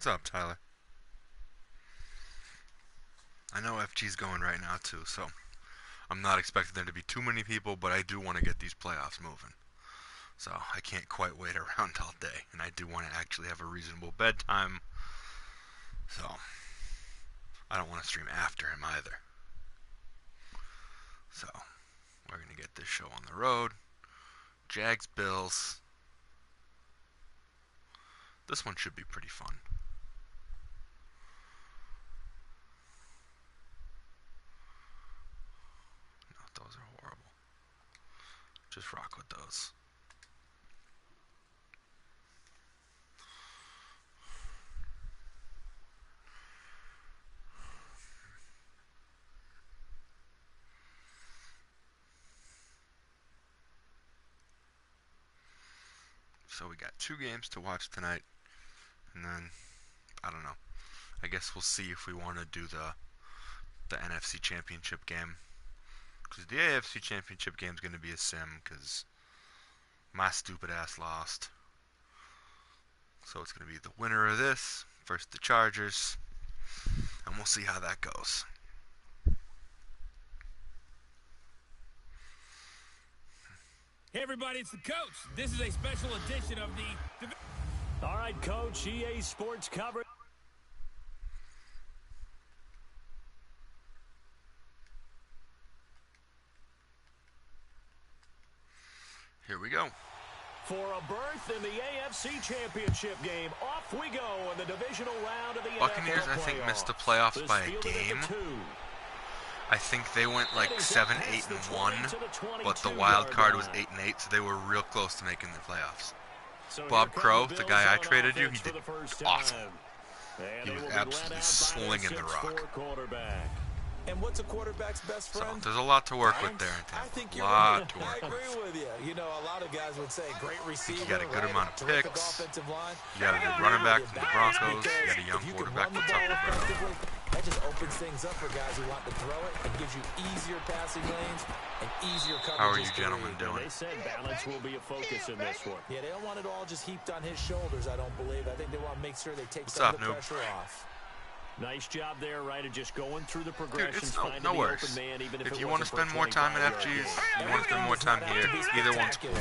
What's up, Tyler? I know FG's going right now too, so I'm not expecting there to be too many people, but I do want to get these playoffs moving. So I can't quite wait around all day, and I do want to actually have a reasonable bedtime. So I don't want to stream after him either. So we're going to get this show on the road. Jags, Bills. This one should be pretty fun. No, those are horrible. Just rock with those. So we got 2 games to watch tonight, and then, I don't know, I guess we'll see if we want to do the NFC Championship game, because the AFC Championship game is going to be a sim, because my stupid ass lost. So it's going to be the winner of this versus the Chargers, and we'll see how that goes. Hey everybody, it's the coach. This is a special edition of the... All right, Coach, EA Sports coverage. Here we go. For a berth in the AFC Championship game, off we go in the divisional round of the Buccaneers, NFL I think, playoffs. missed the playoffs This by a fielded at game. the 2. I think they went like 7-8-1, but the wild card was 8-8, so they were real close to making the playoffs. So Bob Crow, the guy I on traded you, he offense did for the first awesome. time. And He they was will be led absolutely out by a slinging the 6'4" rock. quarterback. And what's a quarterback's best So friend? there's a lot to work with there in I Tampa. think A you're lot right. to I work agree with. with you. You know, a lot of guys would say great receiver. You got a good right? amount of Terrific picks. offensive line. You got a good running back from the Broncos. You got a young If you can quarterback run the from ball Tucker. effectively, that just opens things up for guys who want to throw it and gives you easier passing lanes and easier coverage. How are you gentlemen doing? They said balance will be a focus in this one. Yeah, they don't want it all just heaped on his shoulders, I don't believe. I think they want to make sure they take What's some up, of the noob? pressure off. Nice job there, right? Of just going through the Dude, progressions, it's finding no the worries. open man, even If it you want to wasn't spend for more time in 25-yard FG's, gain. you want to spend more time here, either one's cool.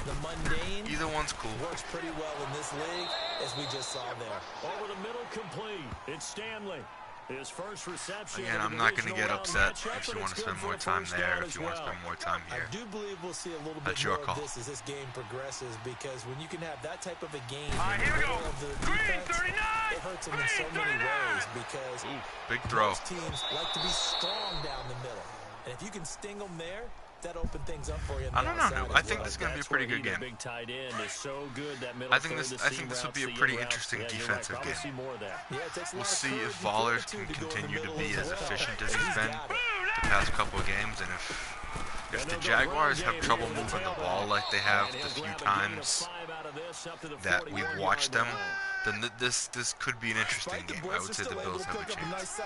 The mundane Either one's cool. works pretty well in this league, as we just saw there. Over the middle, complete. It's Stanley. His first reception. Again, I'm not going to get upset if you want to spend more time there, if you want to spend more time here. I do believe we'll see a little bit That's more your call. of this as this game progresses, because when you can have that type of a game right, in the here we go. middle of the Green, defense, 39. it hurts them in so many ways, because Big throw. most teams like to be strong down the middle. And if you can sting them there, that opens things up for you. I don't know, Noob. I think this is going to be a pretty good game. Big tight end is so good, that middle I think this would be a pretty interesting defensive game. See more of that. Yeah, it takes a We'll lot of see courage if and Ballers fortitude can to go in the continue to middle be as as well. efficient as He's he's been got it. the past couple of games, and if the Jaguars have trouble moving the ball like they have the few times that we've watched them, then this could be an interesting game. I would say the Bills have a chance.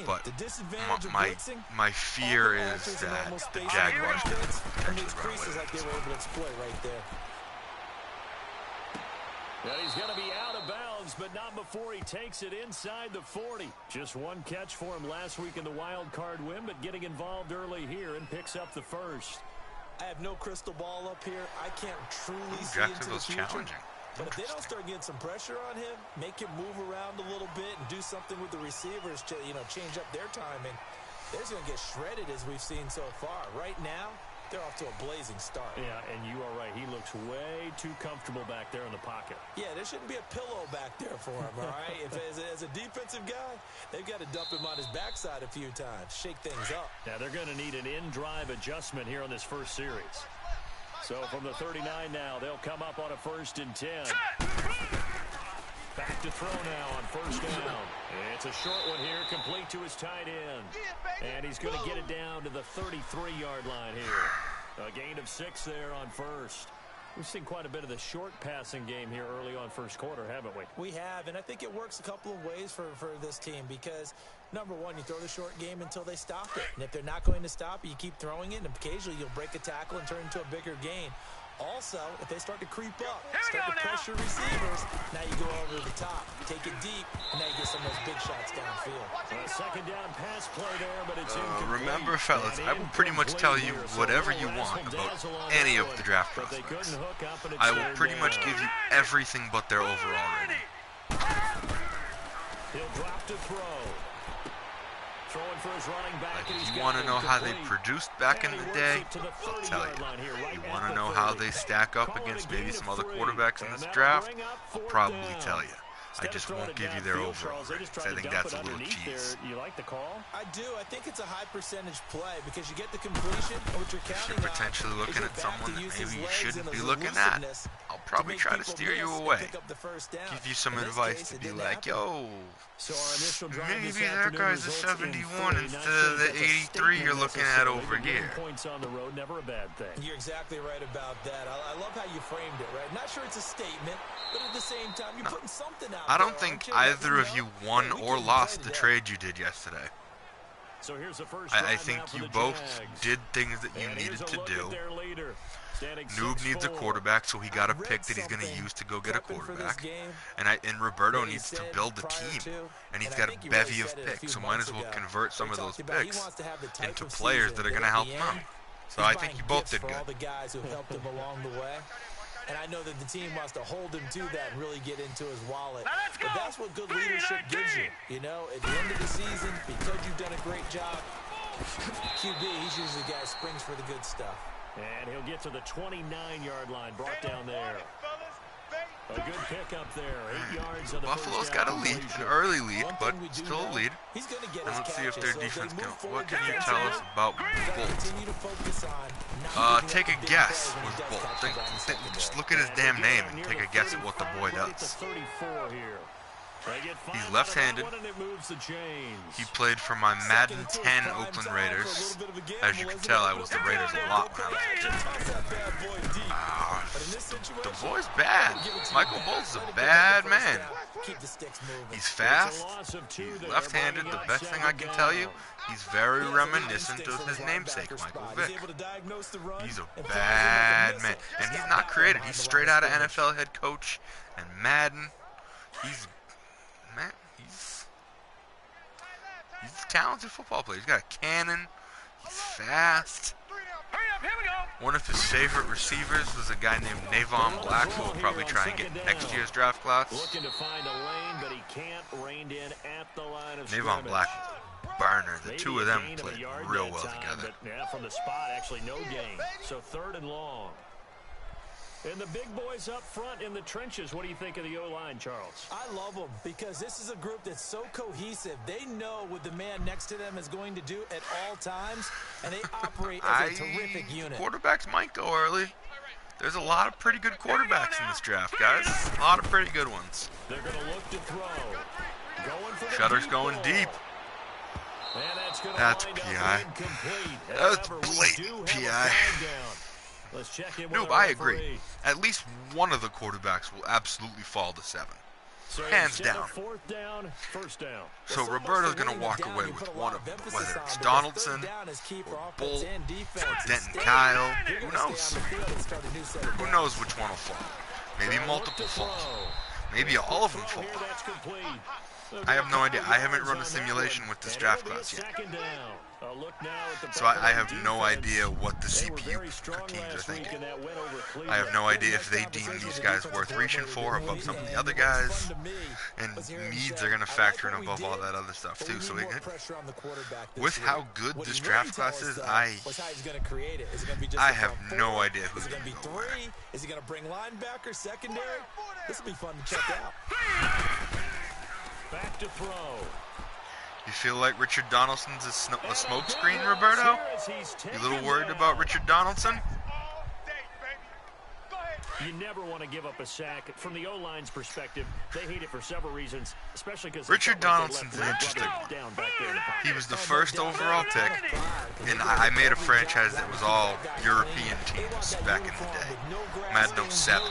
But my fear is that the Jaguars can potentially run away with this. And he's going to be out of bounds, but not before he takes it inside the 40. Just one catch for him last week in the wild card win, but getting involved early here and picks up the first. I have no crystal ball up here. I can't truly see into the Jacksonville's future. challenging. But if they don't start getting some pressure on him, make him move around a little bit and do something with the receivers to, change up their timing, they're going to get shredded as we've seen so far. Right now, they're off to a blazing start. Yeah, and you are right. He looks way too comfortable back there in the pocket. Yeah, there shouldn't be a pillow back there for him, all right? As a defensive guy, they've got to dump him on his backside a few times, shake things up. Now, they're going to need an in-drive adjustment here on this first series. So from the 39 now, they'll come up on a 1st and 10. Back to throw now on 1st down. It's a short one here, complete to his tight end. And he's going to get it down to the 33-yard line here. A gain of 6 there on 1st. We've seen quite a bit of the short passing game here early on first quarter, haven't we? We have, and I think it works a couple of ways for this team, because number one, you throw the short game until they stop it. And if they're not going to stop it, you keep throwing it, and occasionally you'll break a tackle and turn into a bigger gain. Also, if they start to creep up, start to pressure receivers, now you go over the top, take it deep, and now you get some of those big shots downfield. A second down pass play there, but it's incomplete. Remember, fellas, I will pretty much tell you whatever you want about any of the draft prospects. I will pretty much give you everything but their overall rating. He'll drop to throw. Throwing for his running back. Like, if you want to know how they produced back in the day, I'll tell you. You want to know how they stack up against maybe some other quarterbacks in this draft, I'll probably tell you. I just won't give you their overall ratings. I think that's a little cheese. You like the call? I do. I think it's a high percentage play because you get the completion, and what you're counting If you're potentially looking at someone that maybe you shouldn't be looking at, I'll probably try to steer you away. Give you some advice to be like, yo, maybe that guy's a 71 instead of the 83 you're looking at over here. Points on the road, never a bad thing. You're exactly right about that. I love how you framed it, right? Not sure it's a statement, but at the same time, you're putting something out. I don't think either of you won or lost the trade you did yesterday. So here's the first I think you both did things that you needed to do. Noob needs a quarterback, so he got a pick that he's going to use to go get a quarterback. And Roberto needs to build the team, and he's got a bevy of picks, so might as well convert some of those picks into players that are going to help him out. So I think you both did good. And I know that the team wants to hold him to that and really get into his wallet. But that's what good leadership gives you. You know, at the end of the season, because you've done a great job, QB, he's usually the guy who springs for the good stuff. And he'll get to the 29-yard line, brought down there. A good pick up there, 8 yards on the Buffalo's got a lead, an early lead, but still a lead. And let's see if their defense can. What can you tell us about Bolt? Take a guess with Bolt. Just look at his damn name and take a guess at what the boy does. He's left-handed. He played for my Madden 10 Oakland Raiders. As you can tell, I was the Raiders a lot when I was a kid. The boy's bad. Michael Bolt's a bad man. He's fast. He's left-handed. The best thing I can tell you, he's very reminiscent of his namesake, Michael Vick. He's a bad man. And he's not creative. He's straight out of NFL head coach and Madden. He's a talented football player. He's got a cannon. He's fast. One of his favorite receivers was a guy named Navon Black, who will probably try and get next year's draft class. Navon Black was a burner. The two of them played real well together. From the spot, actually no gain. So 3rd and long. And the big boys up front in the trenches. What do you think of the O-line, Charles? I love them because this is a group that's so cohesive. They know what the man next to them is going to do at all times, and they operate as a terrific unit. Quarterbacks might go early. There's a lot of pretty good quarterbacks in this draft, guys. A lot of pretty good ones. They're going to look to throw. Shutter's going deep. That's PI. That's blatant PI. Let's check in. Noob, I agree. At least one of the quarterbacks will absolutely fall to 7. Hands down. 4th down, 1st down. So Roberto's going to walk away with one of them, whether it's Donaldson or Bolt or Denton Kyle. Who knows? Who knows which one will fall? Maybe multiple fall. Maybe all of them fall. I have no idea. I haven't run a simulation with this draft class yet. So I have no idea what the CPU teams are thinking. I have no idea if they deem these guys worth reaching for above some of the other guys. And needs are going to factor in above all that other stuff too. So with how good this draft class is, I have no idea who's going to go where. Is he going to bring linebacker, secondary? This will be fun to check out. Back to throw. You feel like Richard Donaldson's a smokescreen, Roberto? You a little worried about Richard Donaldson? You never want to give up a sack. From the O-line's perspective, they hate it for several reasons, especially because Richard Donaldson's an interesting one. He was the first overall pick, and I made a franchise that was all European teams back in the day. Madden 07.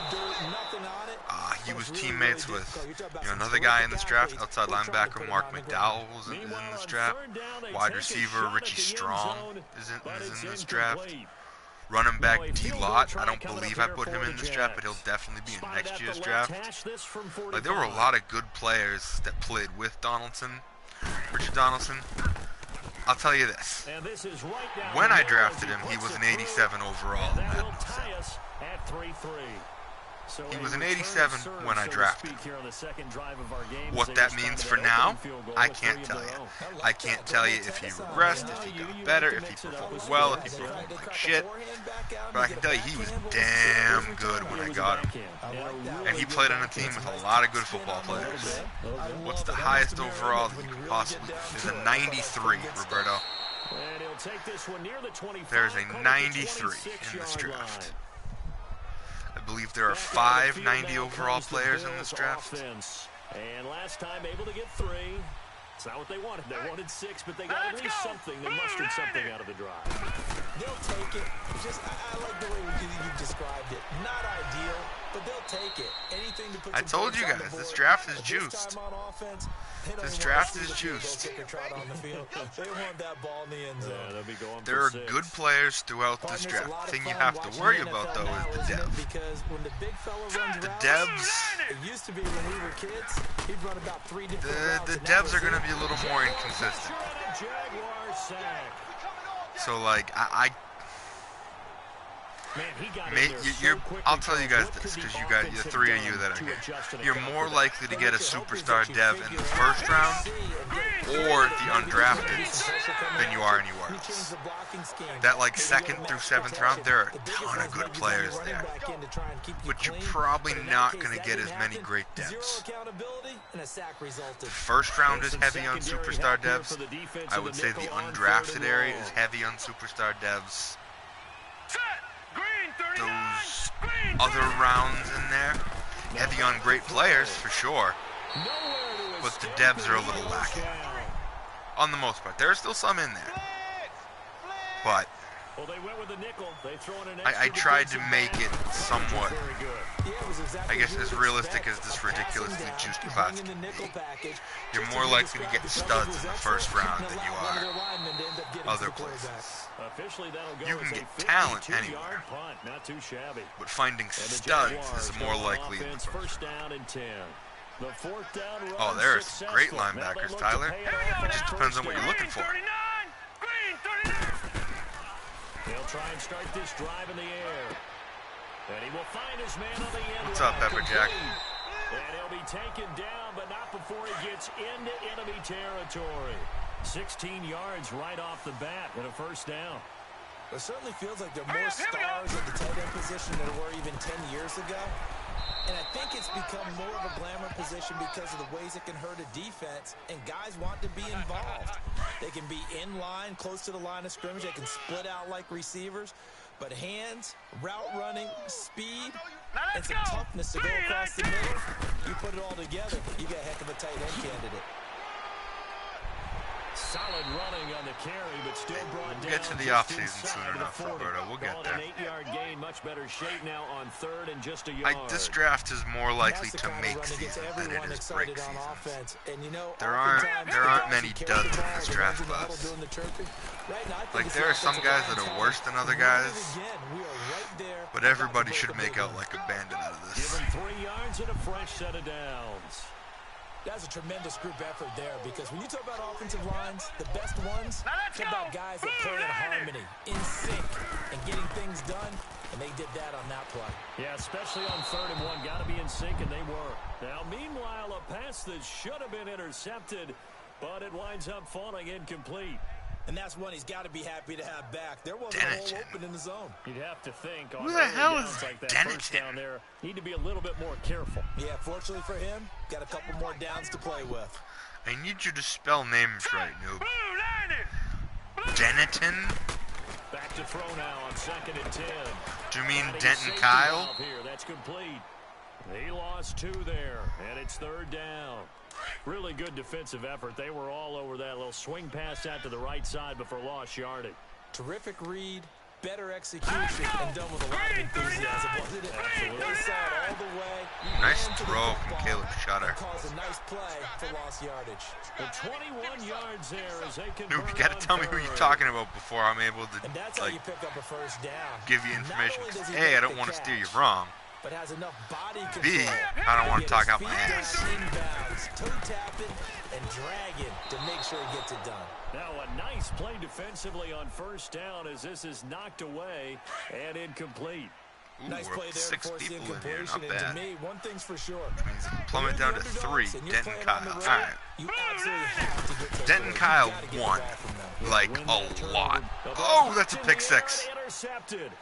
He was teammates with another guy in this draft, outside linebacker Mark McDowell was in this draft. Wide receiver Richie Strong is in this draft. Running back D-Lot, I don't believe I put him in this draft, but he'll definitely be in next year's draft. Like, there were a lot of good players that played with Donaldson. Richard Donaldson, I'll tell you this. When I drafted him, he was an 87 overall. He was an 87 when I drafted him. What that means for now, I can't tell you. I can't tell you if he regressed, if he got better, if he performed well, if he performed like shit. But I can tell you he was damn good when I got him. And he played on a team with a lot of good football players. What's the highest overall that you could possibly... There's a 93, Roberto. There's a 93 in this draft. I believe there are 5 90 overall players in this draft. And last time able to get 3. It's not what they wanted. They wanted 6, but they got at least something. They mustered something out of the drive. They'll take it. Just I like the way you described it. Not ideal, but they'll take it. Anything to put. I told you guys, this draft is juiced. This draft is juiced. There are good players throughout this draft. The thing you have to worry about, though, is the depth. The devs... The devs are going to be a little more inconsistent. So, like, I'll tell you guys this, because you guys, the 3 of you that are here, you're more likely to get a superstar dev in the first round or the undrafted than you are anywhere else. That, like, 2nd through 7th round, there are a ton of good players there, but you're probably not going to get as many great devs. The first round is heavy on superstar devs. I would say the undrafted area is heavy on superstar devs. Those other rounds in there, heavy on great players for sure, but the devs are a little lacking. On the most part, there are still some in there, but I tried to make it somewhat, I guess, as realistic as this ridiculously juiced class can be. You're more likely to get studs in the first round than you are other places. You can get talent anywhere, but finding studs is more likely in the first round. Oh, there are some great linebackers, Tyler. It just depends on what you're looking for. He'll try and start this drive in the air. And he will find his man on the end. What's up, Pepperjack? And he'll be taken down, but not before he gets into enemy territory. 16 yards right off the bat with a first down. It certainly feels like there are more stars at the tight end position than there were even 10 years ago. And I think it's become more of a glamour position because of the ways it can hurt a defense, and guys want to be involved. They can be in line, close to the line of scrimmage. They can split out like receivers. But hands, route running, speed, and some toughness to go across the middle, you put it all together, you get a heck of a tight end candidate. Solid running on the carry, but still brought down. We'll get to the offseason soon enough, Roberto. We'll get there. An 8-yard gain, much better shape now on 3rd and just a yard. This draft is more likely to make season than it is break seasons. There aren't many duds in this draft class. Like, there are some guys that are worse than other guys, but everybody should make out like a bandit out of this. Give him 3 yards and a fresh set of downs. That's a tremendous group effort there, because when you talk about offensive lines, the best ones, talk about guys that play in harmony, in sync, and getting things done, and they did that on that play. Yeah, especially on 3rd and 1, got to be in sync, and they were. Now, meanwhile, a pass that should have been intercepted, but it winds up falling incomplete. And that's one he's got to be happy to have back. There wasn't a hole open in the zone. You'd have to think on who the hell is like that first down there, need to be a little bit more careful. Yeah, fortunately for him, got a couple more downs to play with. I need you to spell names right, noob. Denton? Back to throw now on 2nd and 10. Do you mean Denton Kyle? Here, that's complete. He lost 2 there, and it's 3rd down. Really good defensive effort. They were all over that little swing pass out to the right side before lost yardage. Terrific read, better execution and done with a lot of enthusiasm, wasn't it? Absolutely. They saw it all the way. Nice ran to the throw from football, Caleb Shutter. and caused a nice play for lost yardage. The 21 yards there as they can. Noob, you gotta tell me who you're talking about before I'm able to, And that's how like, you pick up a first down. give you information. Not only does he A, I make don't the want to steer you catch, wrong. but has enough body control. B, I don't want to talk out my Get ass. his feet down inbounds, toe tapping and dragging to make sure he gets it done. Now a nice play defensively on first down as this is knocked away and incomplete. Ooh, Nice we're play up there to to 6 force the people in here, incompletion. not And to bad. me, one thing's for sure. Means plummet down to 3. Denton Kyle. All right. You absolutely have to get those Denton goals. Kyle You gotta get the won. ball from them. Like, a lot. Oh, that's a pick 6. Intercepted.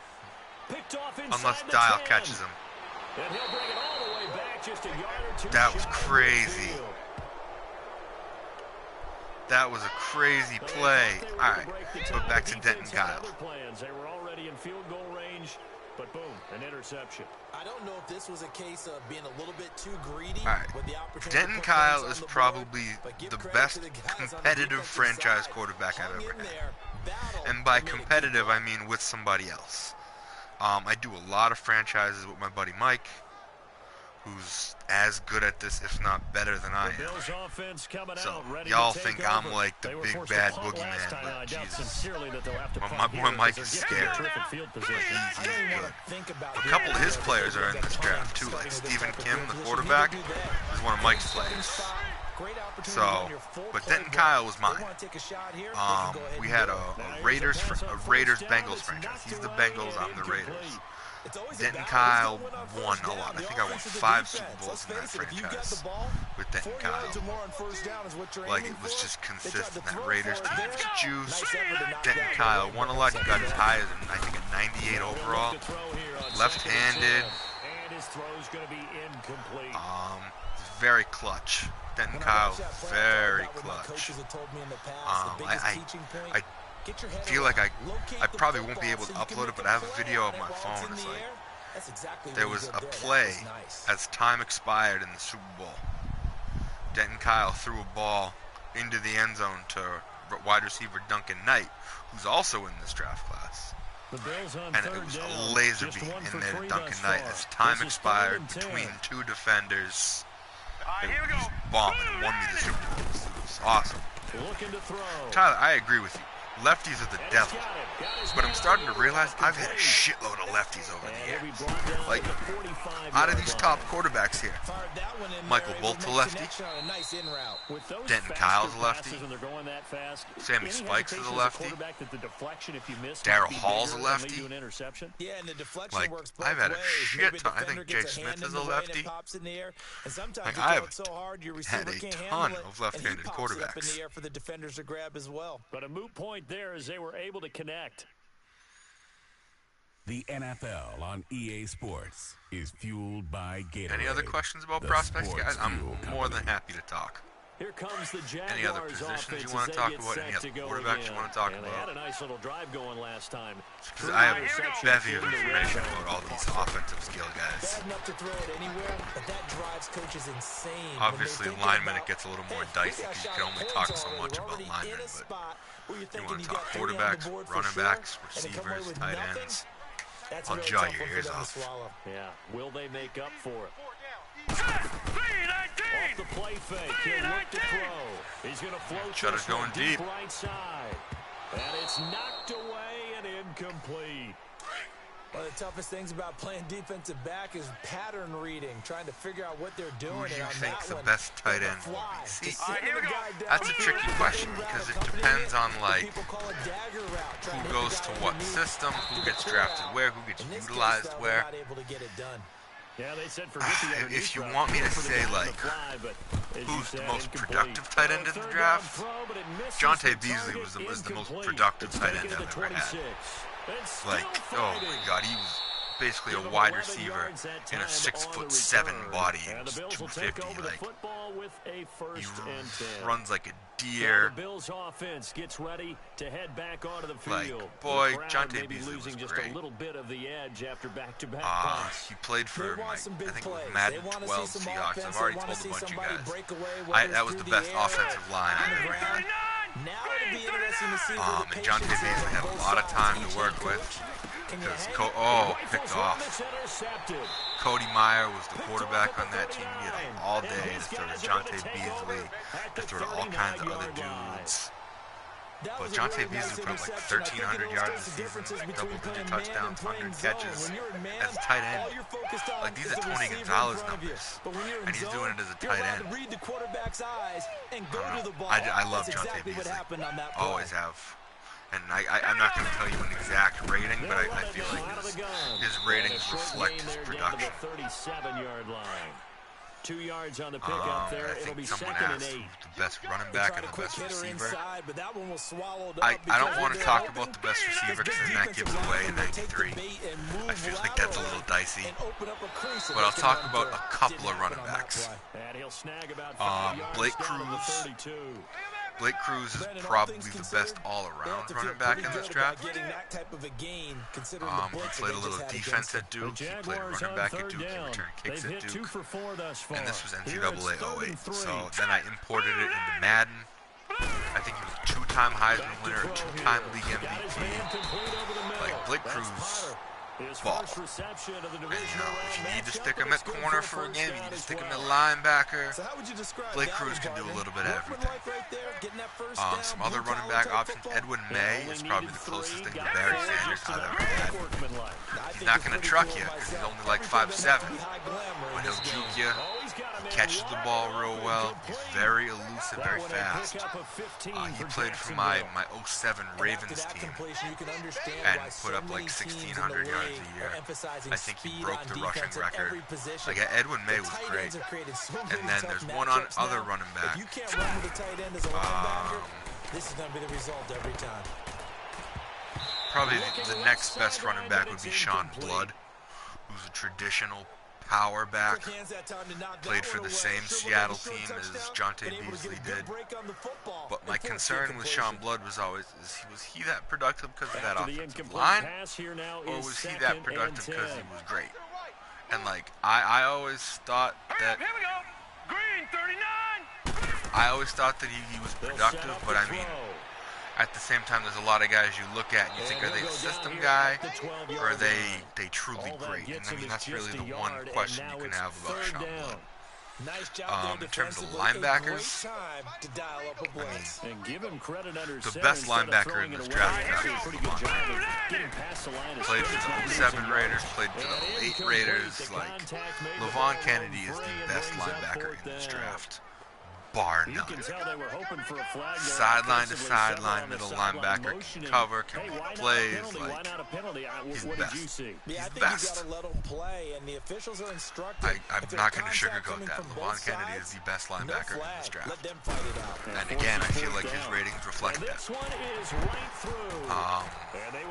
Picked off inside Unless the Dial 10. catches him. And he'll bring it all the way back just a yard or two. That was shy of crazy. midfield. That was a crazy play. All right, but back to Denton Kyle. They were already in field goal range, but boom, an interception. I don't know if this was a case of being a little bit too greedy. All right, with the opportunity to Denton put Kyle points is on the probably board, but give the credit best to the guys on the competitive defensive franchise side. quarterback I've Hung ever in had. there, battled And by to make it competitive, keep I mean with somebody else. I do a lot of franchises with my buddy Mike, who's as good at this, if not better than I The am. Bills offense coming So, out, ready y'all to think take I'm over. like the They were big forced to bad punt last boogeyman, time, but and I doubt Jesus. sincerely that they'll have to My punt boy here Mike because is they're getting scared. terrific field position. I don't even want to think about A couple of his it. players are in this draft too, like Stephen Kim, the quarterback, is one of Mike's players. So, but Denton Kyle was mine. We had a Raiders Bengals franchise. He's the Bengals, I'm the Raiders. Denton Kyle won a lot. I think I won 5 Super Bowls in that franchise with Denton Kyle. Like, it was just consistent. That Raiders team was juiced. Denton Kyle won a lot. He got as high as, I think, a 98 overall. Left-handed. And his throw's going to be incomplete. Very clutch. Denton Kyle, very clutch. I feel like I probably won't be able to upload it, but I have a video on my phone. It's like, there was a play as time expired in the Super Bowl. Denton Kyle threw a ball into the end zone to wide receiver Duncan Knight, who's also in this draft class. And it was a laser beam in there to Duncan Knight as time expired between 2 defenders. It was bombing and won me the Super Bowl. It was awesome. Tyler, I agree with you. Lefties are the devil. But I'm starting to realize I've had a shitload of lefties over the years. Like, out of these top quarterbacks here, Michael Bolt's a lefty. Denton Kyle's a lefty. Sammy Spikes is a lefty. Darryl Hall's a lefty. Like, I've had a shit ton. I think Jay Smith is a lefty. Like, I've had a ton of left-handed quarterbacks. But a moot point there as they were able to connect. The NFL on EA Sports is fueled by Gatorade. Any other questions about the prospects, sports guys? I'm fuel more than company. happy to talk. Here comes the Jaguars. Any other positions offense you want to as talk they get about? set Any other to go quarterbacks you again. want to talk And they had about? a nice little drive going last time. Because I have a bevy of information about all these offensive skill guys. Obviously, linemen, it gets a little more dicey because you can only talk so much about linemen. But you want to talk quarterbacks, running backs, receivers, tight ends, I'll jaw your ears off. Yeah, will they make up for it? Off the play fake, he'll look to throw. He's going to float Shutter's going deep. Right side. And it's knocked away and incomplete. One of the toughest things about playing defensive back is pattern reading, trying to figure out what they're doing. Who do you and on think's that the one, best tight end will be? See, that's a tricky question because it depends on, like, who goes to what system, who gets drafted where, who gets utilized where. Yeah, they said If you want me to say, like, who's the most productive tight end in the draft, Jonte Beasley was the most productive tight end I've ever had. Like, oh my God, he was basically a wide receiver in a 6'7" body and 250. Like, he runs like a deer. The Bills offense gets ready to head back onto the Like, field. boy, The crowd Jonte may be Beasley was losing just great. a little bit of the edge after back-to-back punts. He played for, I think it was Madden 12 Seahawks. I've already told a bunch of you guys. That was the best offensive line I've ever had. Now it'll be interesting to see And Jonte Beasley had a lot of time to work with. Because picked off. Cody Meyer was the quarterback on that team. He had all day to throw to Jonte Beasley, to throw to all kinds of other dudes. But Jonte Beasley put up like 1,300 yards this season, double-digit touchdowns, 100 catches as a tight end. Like, these are Tony Gonzalez numbers, and he's doing it as a tight end. I love Jonte Beasley. Always have. And I'm not going to tell you an exact rating, but I feel like his ratings reflect his production. 37-yard line. 2 yards on the pickup there. I think someone asked who's the best running back and the best receiver. I don't want to talk about the best receiver because then that gives away a 93. I feel like that's a little dicey. But I'll talk about a couple of running backs. Blake Cruz. Blake Cruz is probably the best all-around running back in this draft. He played a little defense at Duke. He played running back at Duke. He returned kicks at Duke. And this was NCAA 08. So then I imported it into Madden. I think he was a two-time Heisman winner, a two-time league MVP. Like, Blake Cruz, ball. And, if you need to stick him at corner for a game, you need to stick him at linebacker. Blake Cruz can do a little bit of everything. Some other running back options, Edwin May is probably the closest thing to Barry Sanders I've ever had. He's not going to truck you because he's only like 5'7", but he'll juke you. He catches the ball real well. He's very elusive, very fast. He played for my 07 Ravens team and put up like 1,600 yards a year. I think he broke the rushing record. Like, Edwin May was great. And then there's one other running back. This is going to be the result every time. Probably the next best running back would be Sean Blood, who's a traditional power back. Played for the same Seattle team as Jonte Beasley did. But my concern with Sean Blood was always, was he that productive because of that offensive line? Or was he that productive because he was great? And, like, I always thought that... I always thought that he was productive, but I mean, at the same time, there's a lot of guys you look at and you think, are they a system guy, or are they truly great? And I mean, that's really the one question you can have about Sean Blood. In terms of linebackers, I mean, the best linebacker in this draft is played for the 07 Raiders, played for the 08 Raiders. Like, LaVon Kennedy is the best linebacker in this draft. Bar none. Sideline to sideline, middle linebacker, can cover, can make plays. Like, he's the best. He's the best. I'm not going to sugarcoat that. LaVon Kennedy is the best linebacker in this draft. And again, I feel like his ratings reflect that.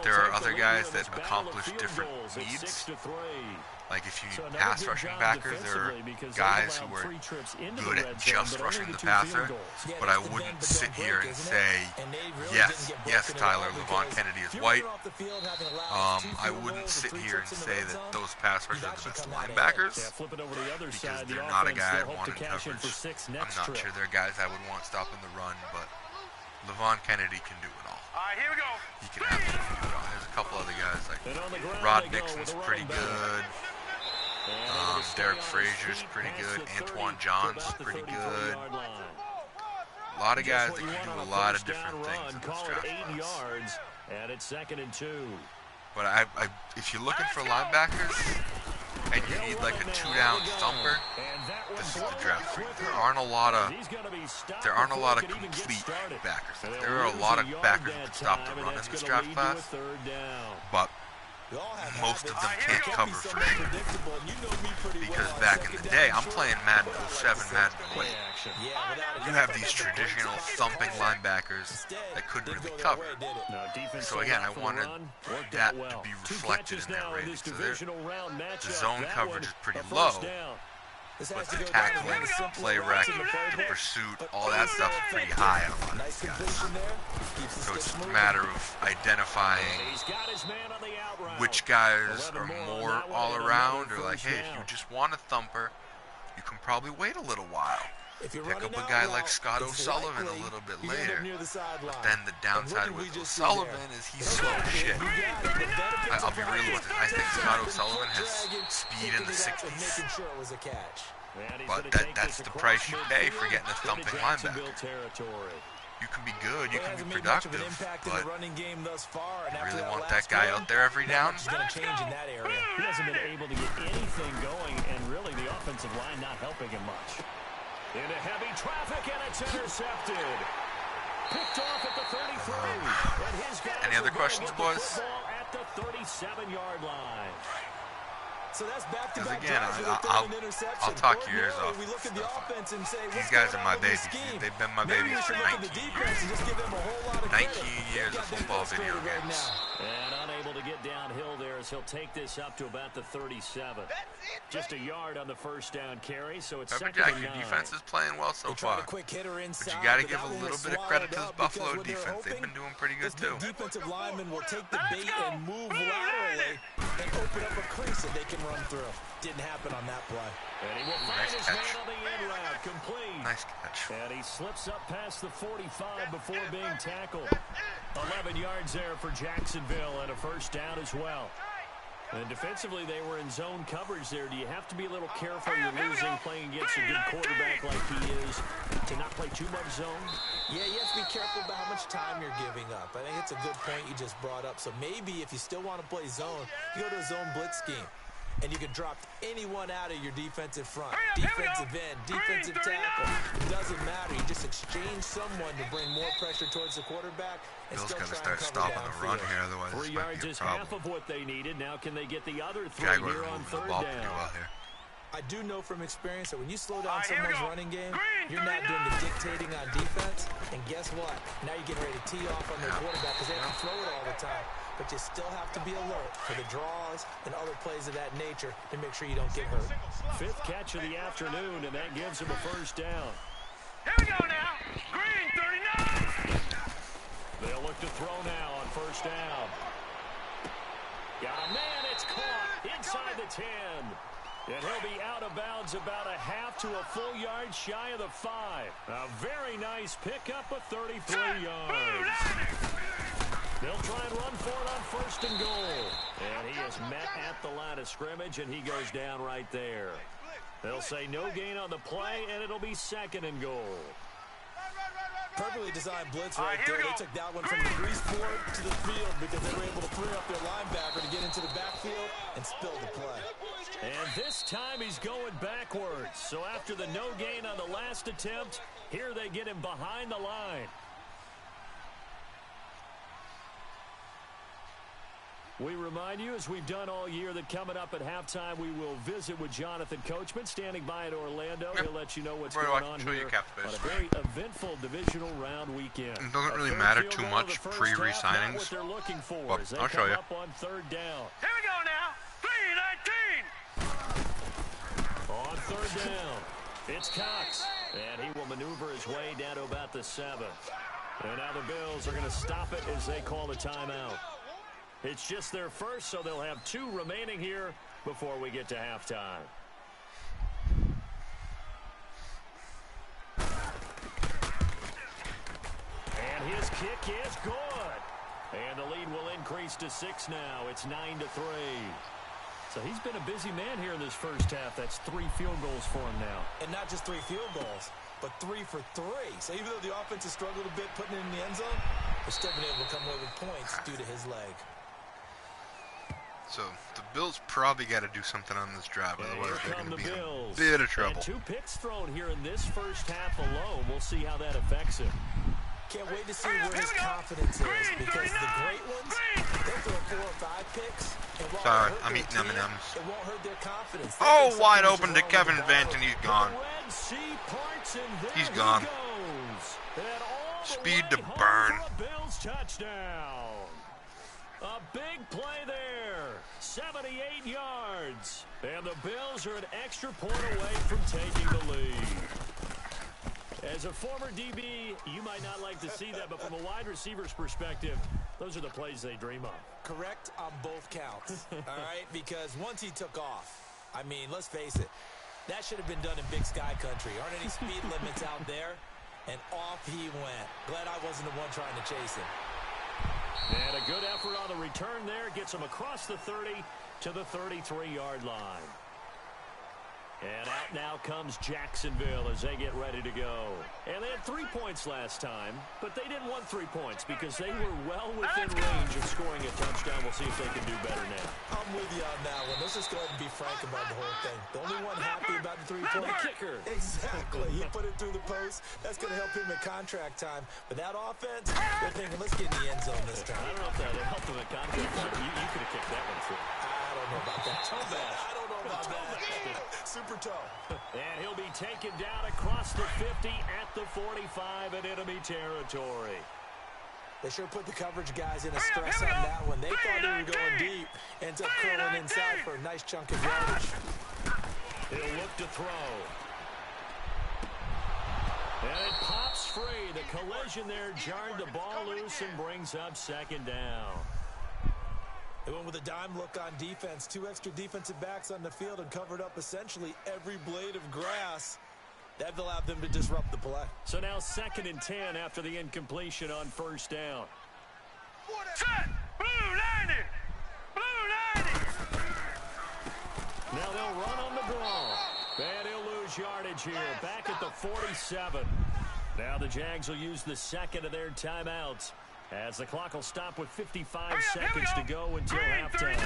There are other guys that accomplish different needs. Like, if you need pass rushing backers, there are guys who are good at just rushing the passer, but I wouldn't sit here and say, yes, Tyler, LaVon Kennedy is white. I wouldn't sit here and say that those pass rushers are the best linebackers, because they're not a guy I'd want in coverage. I'm not sure they're guys I would want stopping the run, but LaVon Kennedy can do it all. Here we go. He can absolutely do it all. There's a couple other guys, like Rod Nixon's pretty good. Derek Frazier's pretty good. Antoine John's pretty good. A lot of guys that can do a lot of different things in this draft class. And it's 2nd and 2. But if you're looking for linebackers and you need like a 2-down thumper, this is the draft for you. There aren't a lot of complete backers. There are a lot of backers who can stop the run in this draft class, but most of them can't cover for sure. Because back in the day, I'm playing Madden 07, Madden 08. You have these traditional thumping linebackers that couldn't really cover. So again, I wanted that to be reflected in their ratings. So the zone coverage is pretty low, but the tackling, play rec, the pursuit, all that stuff is pretty high on a lot of these guys. So it's just a matter of identifying which guys are more all around, or like, hey, if you just want a thumper, you can probably wait a little while. If you're pick running up a out guy route, like Scott it's O'Sullivan likely a little bit you end up later. near the sideline. But then the downside with O'Sullivan is he's slow as shit. I'll be real with it. I think Scott O'Sullivan has speed in the 60s. Sure it was a catch. But that's the price you pay for getting a thumping linebacker. You can be good, you can be productive, but you really want that guy out there every down? He hasn't been able to get anything going, and really the offensive line not helping him much. Into heavy traffic, and it's intercepted. Picked off at the 33. And his guys Any other questions, boys? At the 37-yard line. So that's back-to-back again, I'll talk your ears off. We look at the offense and say, these guys are my babies. They've been my babies for 19 years. 19 years of football video games. And unable to get downhill there as he'll take this up to about the 37. Just a yard on the first down carry, so it's second and 9. Your defense is playing well so far. But you got to give a little bit of credit to this Buffalo defense. They've been doing pretty good too. Defensive linemen will take the bait and move laterally and open up a crease that they can run through. Didn't happen on that play. And he will find his man on the end route, complete. Nice catch. And he slips up past the 45 before being tackled. 11 yards there for Jacksonville and a first down as well. And defensively, they were in zone coverage there. Do you have to be a little careful? You're losing playing against a good quarterback like he is to not play too much zone? Yeah, you have to be careful about how much time you're giving up. I think it's a good point you just brought up. So maybe if you still want to play zone, you go to a zone blitz scheme. And you can drop anyone out of your defensive front, defensive end, defensive tackle. It doesn't matter. You just exchange someone to bring more pressure towards the quarterback and Bill's still got to try and start cover stopping the run downfield. here, otherwise 3 this might yards be a is problem. half of what they needed. Now can they get the other 3 Jaguars here are on moving the third ball pretty down? well here. I do know from experience that when you slow down someone's running game, you're not doing the dictating on defense. And guess what? Now you're getting ready to tee off on their quarterback because they have to throw it all the time. But you still have to be alert for the draws and other plays of that nature to make sure you don't get hurt. 5th catch of the afternoon, and that gives him a first down. Here we go now. Green, 39. They'll look to throw now on first down. Got a man, it's caught inside the 10. And he'll be out of bounds about a half to a full yard shy of the 5. A very nice pickup of 33 yards. They'll try and run for it on first and goal. And he is met at the line of scrimmage, and he goes down right there. They'll say no gain on the play, and it'll be second and goal. Perfectly designed blitz right there. They took that one from the grease board to the field because they were able to free up their linebacker to get into the backfield and spill the play. And this time he's going backwards. So after the no gain on the last attempt, here they get him behind the line. We remind you, as we've done all year, that coming up at halftime, we will visit with Jonathan Coachman, standing by in Orlando. He'll let you know what's going on here on a very eventful divisional round weekend. It doesn't really matter too much pre-re-signings, but I'll show you. On third down. Here we go now. 3-19. On third down, it's Cox. And he will maneuver his way down to about the 7. And now the Bills are going to stop it as they call the timeout. It's just their first, so they'll have 2 remaining here before we get to halftime. And his kick is good. And the lead will increase to 6 now. It's 9-3. So he's been a busy man here in this first half. That's 3 field goals for him now. And not just 3 field goals, but 3 for 3. So even though the offense has struggled a bit putting it in the end zone, they're still been able to come away with points due to his leg. So the Bills probably got to do something on this drive, otherwise they're going to be in a bit of trouble. And 2 picks thrown here in this first half alone. We'll see how that affects him. Can't wait to see where his confidence is, because the great ones, they'll throw 4 or 5 picks. And Sorry, I'm eating M&Ms. It won't hurt their confidence. Oh, wide open to Kevin Vance, and he's gone. He's gone. Speed to burn. Bills touchdown. A big play there, 78 yards. And the Bills are an extra point away from taking the lead. As a former DB, you might not like to see that, but from a wide receiver's perspective, those are the plays they dream of. Correct on both counts, all right? Because once he took off, I mean, let's face it, That should have been done in Big Sky Country. Aren't any speed limits out there? And off he went. Glad I wasn't the one trying to chase him. And a good effort on the return there. Gets him across the 30 to the 33-yard line. And out now comes Jacksonville as they get ready to go. And they had 3 points last time, but they didn't want 3 points because they were well within range of scoring a touchdown. We'll see if they can do better now. I'm with you on that one. Let's just go ahead and be frank about the whole thing. The only one happy about the 3-point kicker. Exactly. He put it through the post. That's going to help him at contract time. But that offense, they're thinking, let's get in the end zone this time. I don't know if that helped him at contract time. You could have kicked that one through. I don't know about that. Toe bash. I don't know about that. Super toe. And he'll be taken down across the 50 at the 45 in enemy territory. They sure put the coverage guys in a stress on that one. They thought they were going deep. Ends up curling inside for a nice chunk of yardage. He'll look to throw. And it pops free. The collision there jarred the ball loose and brings up second down. They went with a dime look on defense. 2 extra defensive backs on the field and covered up essentially every blade of grass. That allowed them to disrupt the play. So now 2nd and 10 after the incompletion on first down. Set! Blue 90! Blue 90! Now they'll run on the draw. And he'll lose yardage here. Back at the 47. Now the Jags will use the second of their timeouts, as the clock will stop with 55 seconds to go until halftime.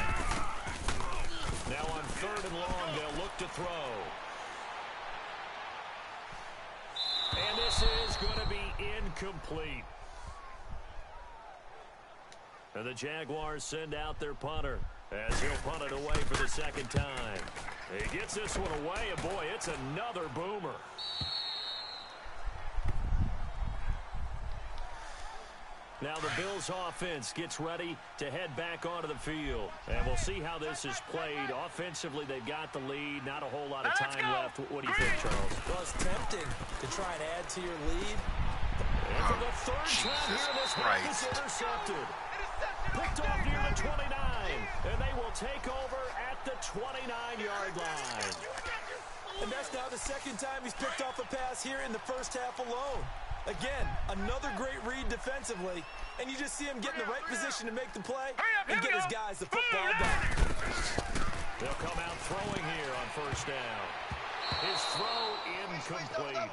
Now on 3rd and long, they'll look to throw. And this is going to be incomplete. And the Jaguars send out their punter, as he'll punt it away for the second time. He gets this one away, and boy, it's another boomer. Now the Bills offense gets ready to head back onto the field. And we'll see how this is played. Offensively, they've got the lead. Not a whole lot of time left. What do you think, Charles? Well, it's tempting to try and add to your lead. And for the 3rd time here, this pass is intercepted. Picked off near the 29. And they will take over at the 29-yard line. And that's now the 2nd time he's picked off a pass here in the first half alone. Again, another great read defensively, and you just see him get in the right position to make the play and get his guys the football back. They'll come out throwing here on first down. His throw incomplete.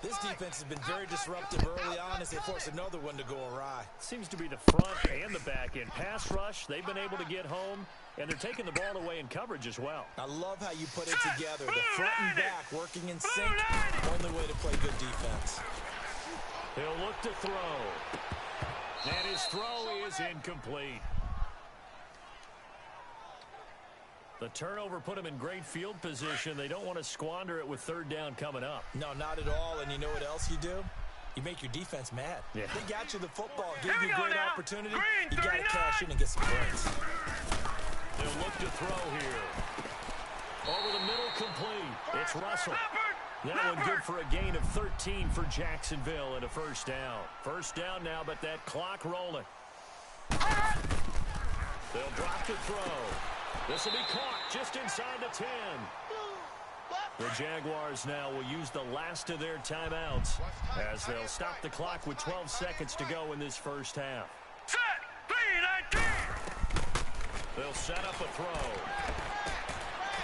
This defense has been very disruptive early on as they force another one to go awry. Seems to be the front and the back end. Pass rush, they've been able to get home, and they're taking the ball away in coverage as well. I love how you put it together. The front and back working in sync. Only way to play good defense. He'll look to throw. And his throw is incomplete. The turnover put him in great field position. They don't want to squander it with 3rd down coming up. No, not at all. And you know what else you do? You make your defense mad. Yeah. They got you the football, gave you a great opportunity. You got to cash in and get some points. They'll look to throw here. Over the middle, complete. It's Russell. That one good for a gain of 13 for Jacksonville and a first down. First down now, but that clock rolling. They'll drop to throw. This will be caught just inside the 10. The Jaguars now will use the last of their timeouts as they'll stop the clock with 12 seconds to go in this first half. Set! 3-19! They'll set up a throw.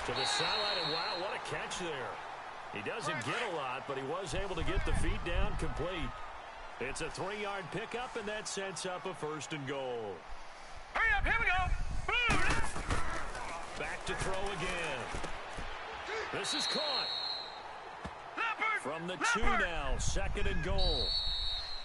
To the sideline, and wow, what a catch there. He doesn't get a lot, but he was able to get the feet down complete. It's a 3-yard pickup, and that sets up a 1st and goal. Hurry up, here we go! Back to throw again. This is caught. From the 2 now, 2nd and goal.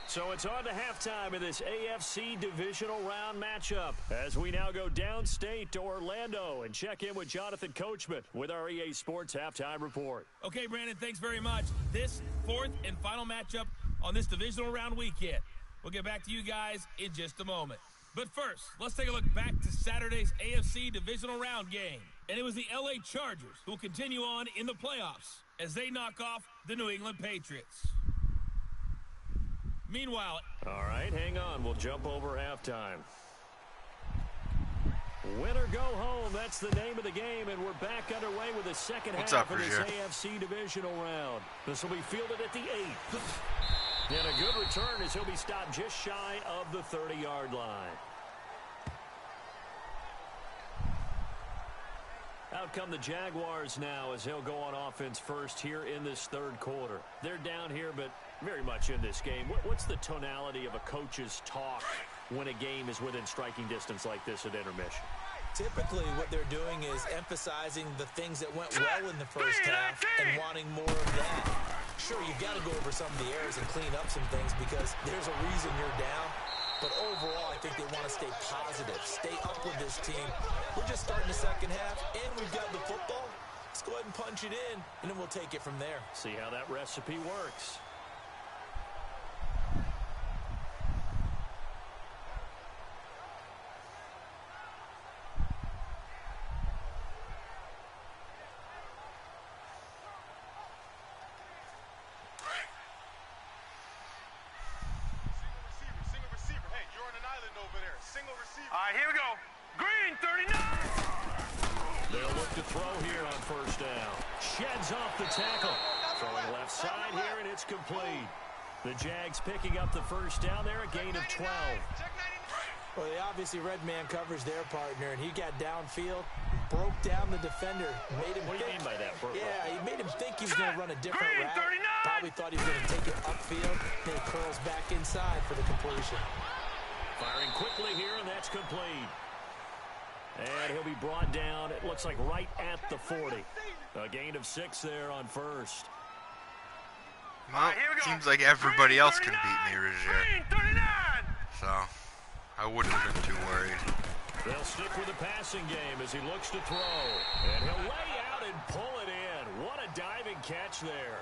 So it's on to halftime of this AFC divisional round matchup as we now go downstate to Orlando and check in with Jonathan Coachman with our EA Sports Halftime Report. Okay, Brandon, thanks very much. This 4th and final matchup on this divisional round weekend. We'll get back to you guys in just a moment. But first, let's take a look back to Saturday's AFC divisional round game. And it was the LA Chargers who will continue on in the playoffs as they knock off the New England Patriots. Meanwhile, all right, hang on. We'll jump over halftime. Win or go home, that's the name of the game, and we're back underway with the second half of this AFC divisional round. This will be fielded at the 8. And a good return as he'll be stopped just shy of the 30-yard line. Out come the Jaguars now as they'll go on offense first here in this third quarter. They're down here, but very much in this game. What's the tonality of a coach's talk when a game is within striking distance like this at intermission? Typically, what they're doing is emphasizing the things that went well in the first half and wanting more of that. Sure, you've got to go over some of the errors and clean up some things because there's a reason you're down. But overall, I think they want to stay positive, stay up with this team. We're just starting the second half, and we've got the football. Let's go ahead and punch it in, and then we'll take it from there. See how that recipe works. All right, here we go. Green, 39. They'll look to throw here on first down. Sheds off the tackle. Throwing left side here, and it's complete. The Jags picking up the first down there, a gain of 12. Well, they obviously red man coverage their partner, and he got downfield, broke down the defender, made him What do you mean by that, Burko? Yeah, he made him think he was going to run a different route. Probably thought he was going to take it upfield, then he curls back inside for the completion. Firing quickly here, and that's complete. And he'll be brought down, it looks like right at the 40. A gain of 6 there on first. Well, seems like everybody else can beat me, Rozier. So, I wouldn't have been too worried. They'll stick with the passing game as he looks to throw. And he'll lay out and pull it in. What a diving catch there.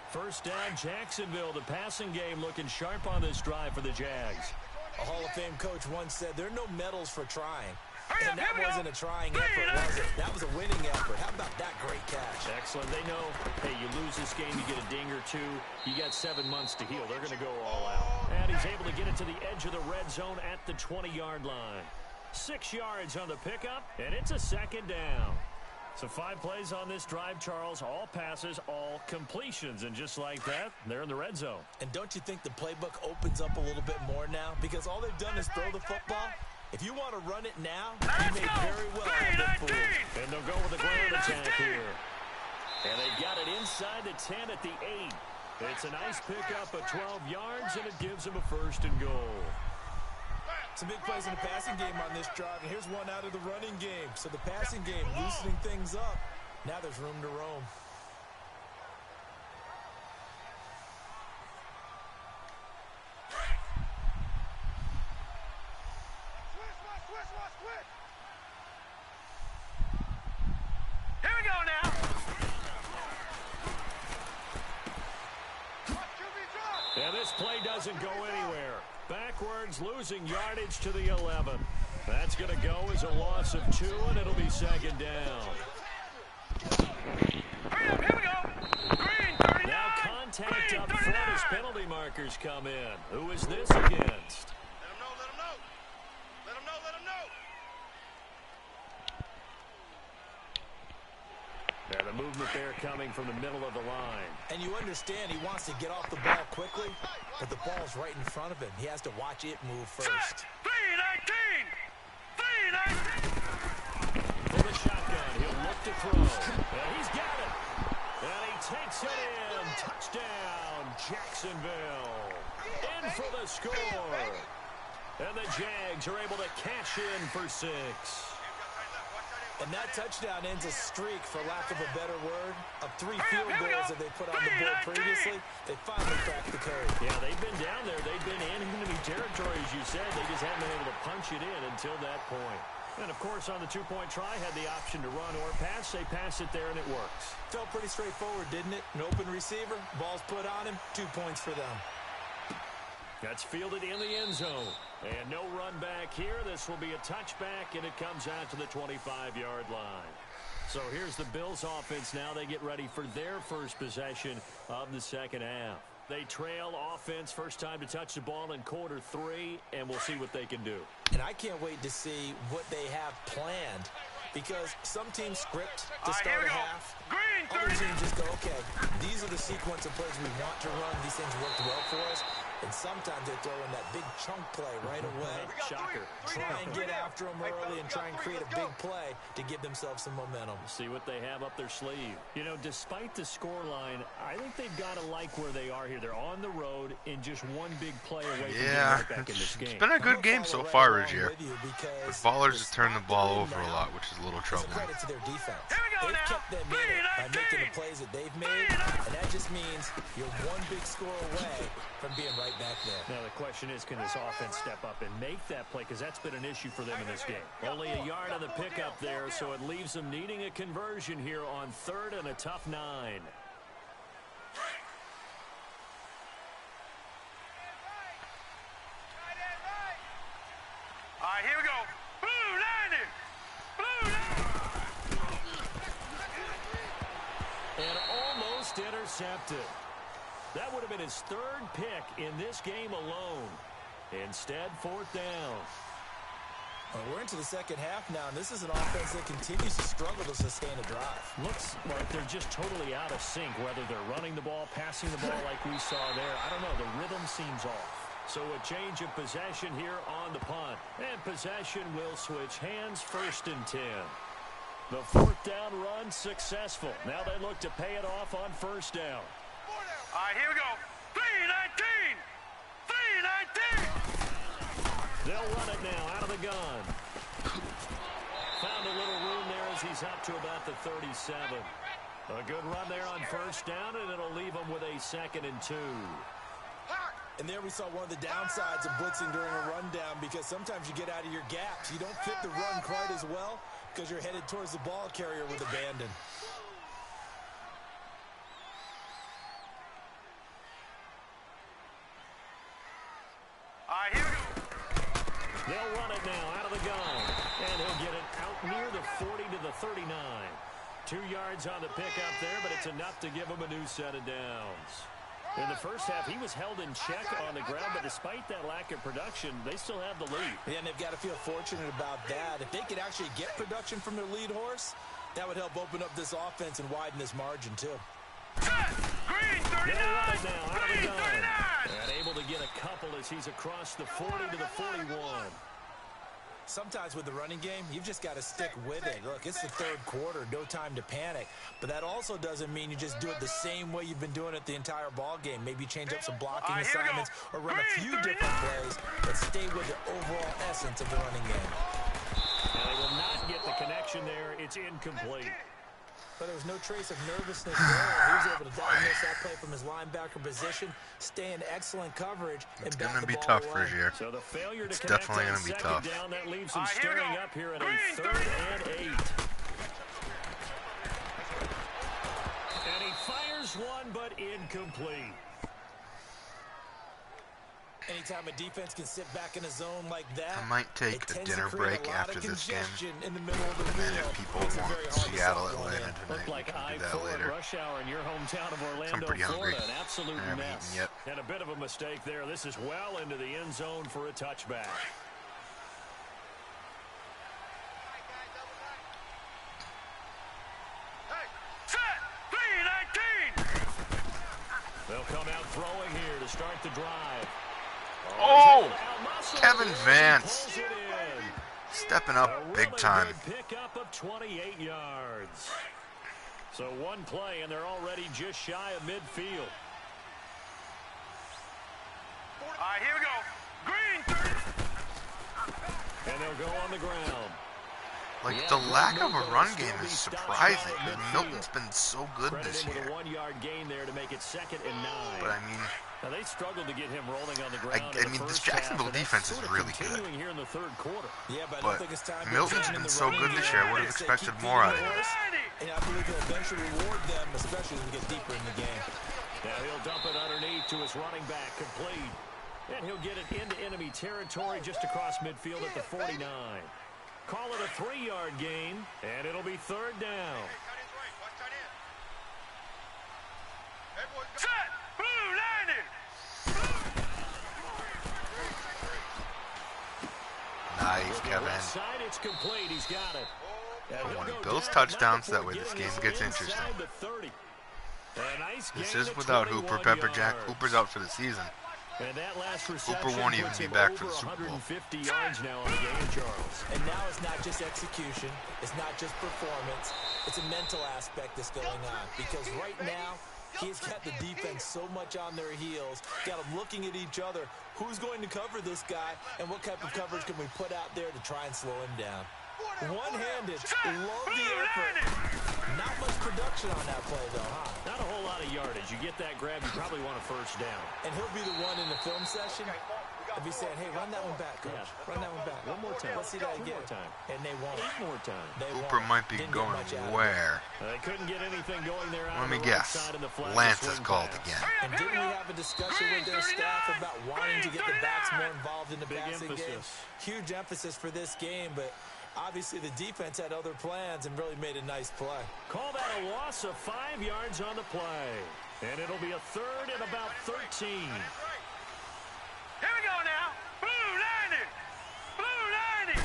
First down, Jacksonville. The passing game looking sharp on this drive for the Jags. A Hall of Fame coach once said, there are no medals for trying. And that wasn't a trying effort, was it? That was a winning effort. How about that great catch? Excellent. They know, hey, you lose this game, you get a ding or two. You got 7 months to heal. They're going to go all out. And he's able to get it to the edge of the red zone at the 20-yard line. 6 yards on the pickup, and it's a second down. So 5 plays on this drive, Charles. All passes, all completions. And just like that, they're in the red zone. And don't you think the playbook opens up a little bit more now? Because all they've done is throw the football. If you want to run it now, you may very well have been fooled. And they'll go with a ground attack here. And they've got it inside the 10 at the 8. It's a nice pickup of 12 yards, and it gives them a first and goal. Some big plays in the passing game on this drive, and here's one out of the running game. So the passing game loosening things up. Now there's room to roam. Here we go now. And this play doesn't go anywhere. Backwards, losing yardage to the 11. That's going to go as a loss of 2, and it'll be second down. Hurry up, here we go. Green, 39. Now contact Green, up 39. front as penalty markers come in. Who is this against? Let him know, let him know. Let him know, let him know. Now the movement there coming from the middle of the line. And you understand he wants to get off the ball quickly, but the ball's right in front of him. He has to watch it move first. 319. 319. For the shotgun, he'll look to throw. And he's got it. And he takes it in. Touchdown, Jacksonville. In for the score. And the Jags are able to cash in for 6. And that touchdown ends a streak, for lack of a better word, of 3 field goals that they put on the board previously. They finally cracked the code. Yeah, they've been down there. They've been in enemy territory, as you said. They just haven't been able to punch it in until that point. And, of course, on the 2-point try, had the option to run or pass. They pass it there, and it works. Felt pretty straightforward, didn't it? An open receiver, ball's put on him, 2 points for them. That's fielded in the end zone. And no run back here. This will be a touchback, and it comes out to the 25-yard line. So here's the Bills offense now. They get ready for their first possession of the second half. They trail offense first time to touch the ball in quarter 3, and we'll see what they can do. And I can't wait to see what they have planned, because some teams script to start a half. Other teams just go, okay, these are the sequence of plays we want to run. These things worked well for us. And sometimes they throw in that big chunk play right away. Shocker. Try and get after them early and try and create a big play to give themselves some momentum. See what they have up their sleeve. You know, despite the scoreline, I think they've got to like where they are here. They're on the road in just one big play away from getting right back in this game. It's been a good game so far, Rozier. But Ballers have turned the ball over a lot, which is a little troubling. Credit to their defense. They've kept them in it by making the plays that they've made, and that just means you're one big score away from being right back there. Now the question is, can this offense step up and make that play? Because that's been an issue for them in this game. Only a yard on the pickup there, so it leaves them needing a conversion here on 3rd and a tough 9. All right, here we go. Blue 90. And almost intercepted. That would have been his 3rd pick in this game alone. Instead, 4th down. Well, we're into the second half now, and this is an offense that continues to struggle to sustain a drive. Looks like they're just totally out of sync, whether they're running the ball, passing the ball like we saw there. I don't know. The rhythm seems off. So a change of possession here on the punt. And possession will switch hands, 1st and 10. The 4th down run successful. Now they look to pay it off on 1st down. All right, here we go. 3-19. 3-19. They'll run it now out of the gun. Found a little room there as he's up to about the 37. A good run there on 1st down, and it'll leave him with a 2nd and 2. And there we saw one of the downsides of blitzing during a rundown, because sometimes you get out of your gaps. You don't fit the run quite as well because you're headed towards the ball carrier with abandon. All right, here we go. They'll run it now out of the gun. And he'll get it out near the 40 to the 39. 2 yards on the pickup there, but it's enough to give him a new set of downs. In the first half, he was held in check on the ground, but despite that lack of production, they still have the lead. Yeah, and they've got to feel fortunate about that. If they could actually get production from their lead horse, that would help open up this offense and widen this margin, too. Green 39. They'll run it now out of the Green gun. 39. And able to get a couple as he's across the 40 to the 41. Sometimes with the running game, you've just got to stick with it. Look, it's the 3rd quarter, no time to panic. But that also doesn't mean you just do it the same way you've been doing it the entire ball game. Maybe change up some blocking assignments or run a few different plays, but stay with the overall essence of the running game. And they will not get the connection there. It's incomplete. But there was no trace of nervousness there. He was able to diagnose that play from his linebacker position, stay in excellent coverage, and It's back going to the be ball tough away. for Rozier. So the failure It's to connect definitely on gonna be 2nd tough. down, that leaves him Here we stirring go. up here at a Green 3rd and 8. And he fires one, but incomplete. Anytime a defense can sit back in a zone like that, I might take it a tends dinner to create break a lot after of this game. congestion in the middle of the And then wheel. if people Makes it want very hard to Seattle, stop going Atlanta in. tonight, Looked we like can do I-4 that later. rush hour in your hometown of Orlando, pretty hungry. Florida. An absolute I haven't mess. eaten yet. And a bit of a mistake there. This is well into the end zone for a touchback. Hey, set. 3-19. They'll come out throwing here to start the drive. Oh! Out-muscled Kevin there as he Vance. pulls it in. Stepping A up big really time. good pickup of 28 yards. So one play, and they're already just shy of midfield. All right, here we go. Green 30. And they'll go on the ground. Like, the lack of a run game is surprising. Because Milton's been so good Credit this him with year. a 1-yard gain there to make it 2nd and 9. But I mean, Now they struggled to get him rolling on the ground. I mean, this Jacksonville defense is really good. Continuing here in the 3rd quarter. Yeah, but I But don't think it's time to Milton's abandon been the so running good this game. year, I would have Say expected keep more out of feeding him. the horse, and I believe he'll eventually reward them, especially as we get deeper in the game. Now he'll dump it underneath to his running back, complete. And he'll get it into enemy territory just across midfield at the 49. Call it a 3-yard gain, and it'll be 3rd down. Hey, tight end's right. Watch tight end. Hey, boys. Set. Blue 90. Nice, Kevin. Side, it's complete. He's got it. I want Bills touchdowns, that way this game gets interesting. This is without Hooper, Pepper Jack. Hooper's out for the season. And that last Hooper won't even be back for the Super Bowl. 150 yards now on the game, Charles. And now it's not just execution. It's not just performance. It's a mental aspect that's going on. Because right now, he's got the defense so much on their heels. Got them looking at each other. Who's going to cover this guy? And what type of coverage can we put out there to try and slow him down? One-handed. Love the effort. Not much production on that play, though, huh? Not a whole lot of yardage. You get that grab, you probably want a first down. And he'll be the one in the film session. If he's saying, hey, run that one back, coach. Yeah. Run that one back. One more time. Let's see that Two again. more time. And they won't. 8 more times. They Hooper won't. might be Didn't get going much out of it. where? They couldn't get anything going there. Let me guess. Lance is called again. And didn't we have a discussion with their staff about wanting to get the backs more involved in the Big passing game? emphasis. Huge emphasis for this game, but obviously the defense had other plans and really made a nice play. Call that a loss of 5 yards on the play. And it'll be a third and about 13. Here we go now. Blue 90. Blue 90.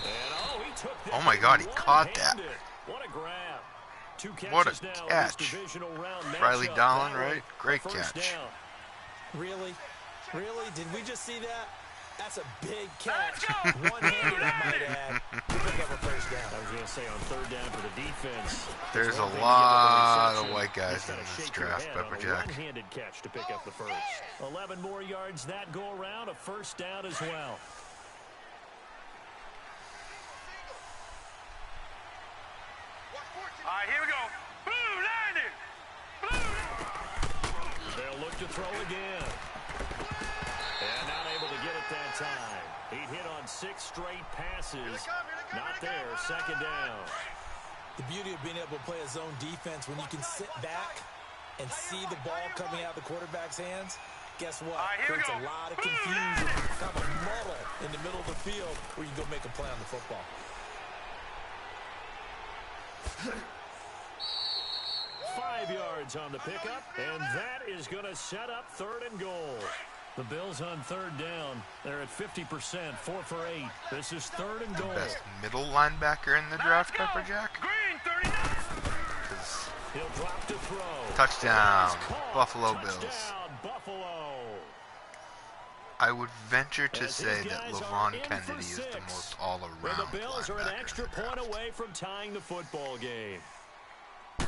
And he took that. Oh my God, he caught that. What a grab. 2 catches What a now in catch. this divisional round Riley matchup. Dolan, That right? one, Great a first catch. down. Really? Really? Did we just see that? That's a big catch. One-handed, I might add. To pick up a first down. I was going to say on third down for the defense. There's a one thing to get the lot of reception. white guys Just in gotta this shake your draft, head on Pepper a Jack. one-handed catch to pick up the first. 11 more yards that go around, a first down as well. All right, here we go. Blue 90. Blue 90. They'll look to throw again. And not able to get it that time. He hit on 6 straight passes. Not there, second down. The beauty of being able to play a zone defense when you can sit back and see the ball coming out of the quarterback's hands, guess what? All right, here we Creates go. a lot of confusion, kind of a muddle in the middle of the field where you can go make a play on the football. 5 yards on the pickup, and that is going to set up third and goal. The Bills on third down. They're at 50%, 4 for 8. This is third and goal. Best middle linebacker in the draft, Pepper Jack. Green 39. He'll drop to throw. Touchdown, It's caught. Buffalo Bills. Touchdown, Buffalo. I would venture to As say his that guys are LaVon in for Kennedy is the 6. most And all-around the Bills are an linebacker extra in the point draft. away from tying the football game.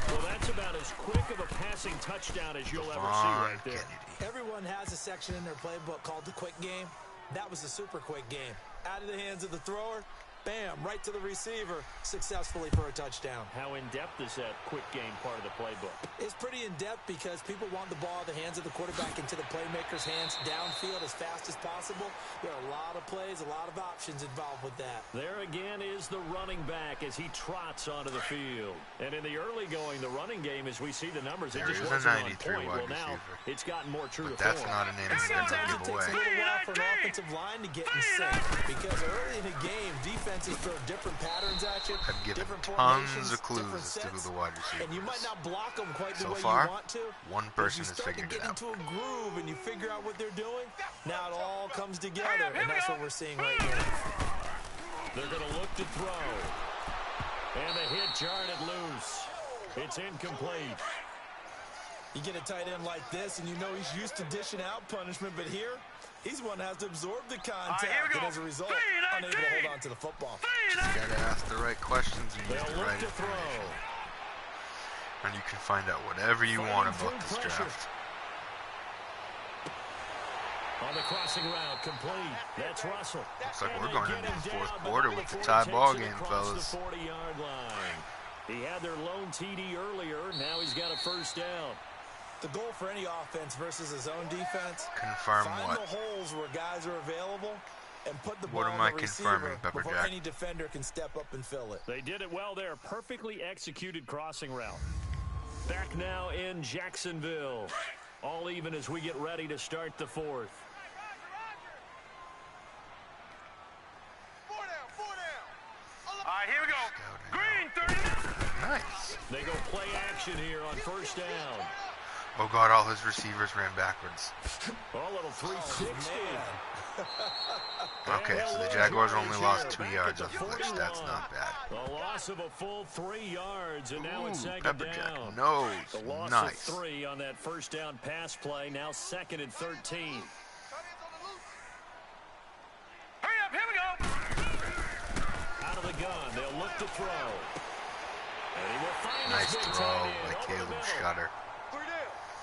Well, that's about as quick of a passing touchdown as you'll ever see LaVon right there. Kennedy. Everyone has a section in their playbook called the quick game. That was the super quick game. Out of the hands of the thrower, bam, right to the receiver, successfully for a touchdown. How in-depth is that quick game part of the playbook? It's pretty in-depth because people want the ball in the hands of the quarterback into the playmaker's hands downfield as fast as possible. There are a lot of plays, a lot of options involved with that. There again is the running back as he trots onto the field. And in the early going, the running game, as we see the numbers, it There just is a wasn't on 93 point. wide Well, now receiver. it's gotten more true But to that's form. not a name And I'm going sometimes to it give takes a away. little while for an offensive line to get in sync because early in the game, defenses throw different patterns at you, I've given different tons formations, of clues different as to who sets, the wide receiver and you might is. not block them quite the So way far, you want to. one But person you has start figured to it get out. into a groove and you figure out what they're doing. Now it all comes together, and that's what we're seeing right now. They're going to look to throw. And the hit jarred it loose. It's incomplete. You get a tight end like this, and you know he's used to dishing out punishment, but here, he's one that has to absorb the contact, here we go. and as a result, unable to hold on to the football. Just got to ask the right questions and use They'll the look right to throw. information. And you can find out whatever you want Fighting about through this pressure. draft. On the crossing route, complete. That's Russell. Looks like And we're they going get into him the fourth down, quarter but with the before tie he ball takes it game, across fellas. the 40-yard line. He had their lone TD earlier. Now he's got a first down. The goal for any offense versus a zone defense, Confirm find what? the holes where guys are available and put the What ball am on I the confirming, receiver Pepper before Jack? any defender can step up and fill it. They did it well there. Perfectly executed crossing route. Back now in Jacksonville. All even as we get ready to start the fourth. 4 down. All right, here we go. Green 39. Nice. They go play action here on first down. Oh God, all his receivers ran backwards. A little 360. Okay, so the Jaguars only lost 2 yards off the glitch. That's not bad. A loss of a full 3 yards, and now it's second Pepperjack down. nose. The loss Nice. of 3 on that first down pass play. Now 2nd and 13. Hurry up, here we go. Out of the gun, they'll look to throw. And he will find Nice his big throw tight end by over the Caleb middle. Shutter.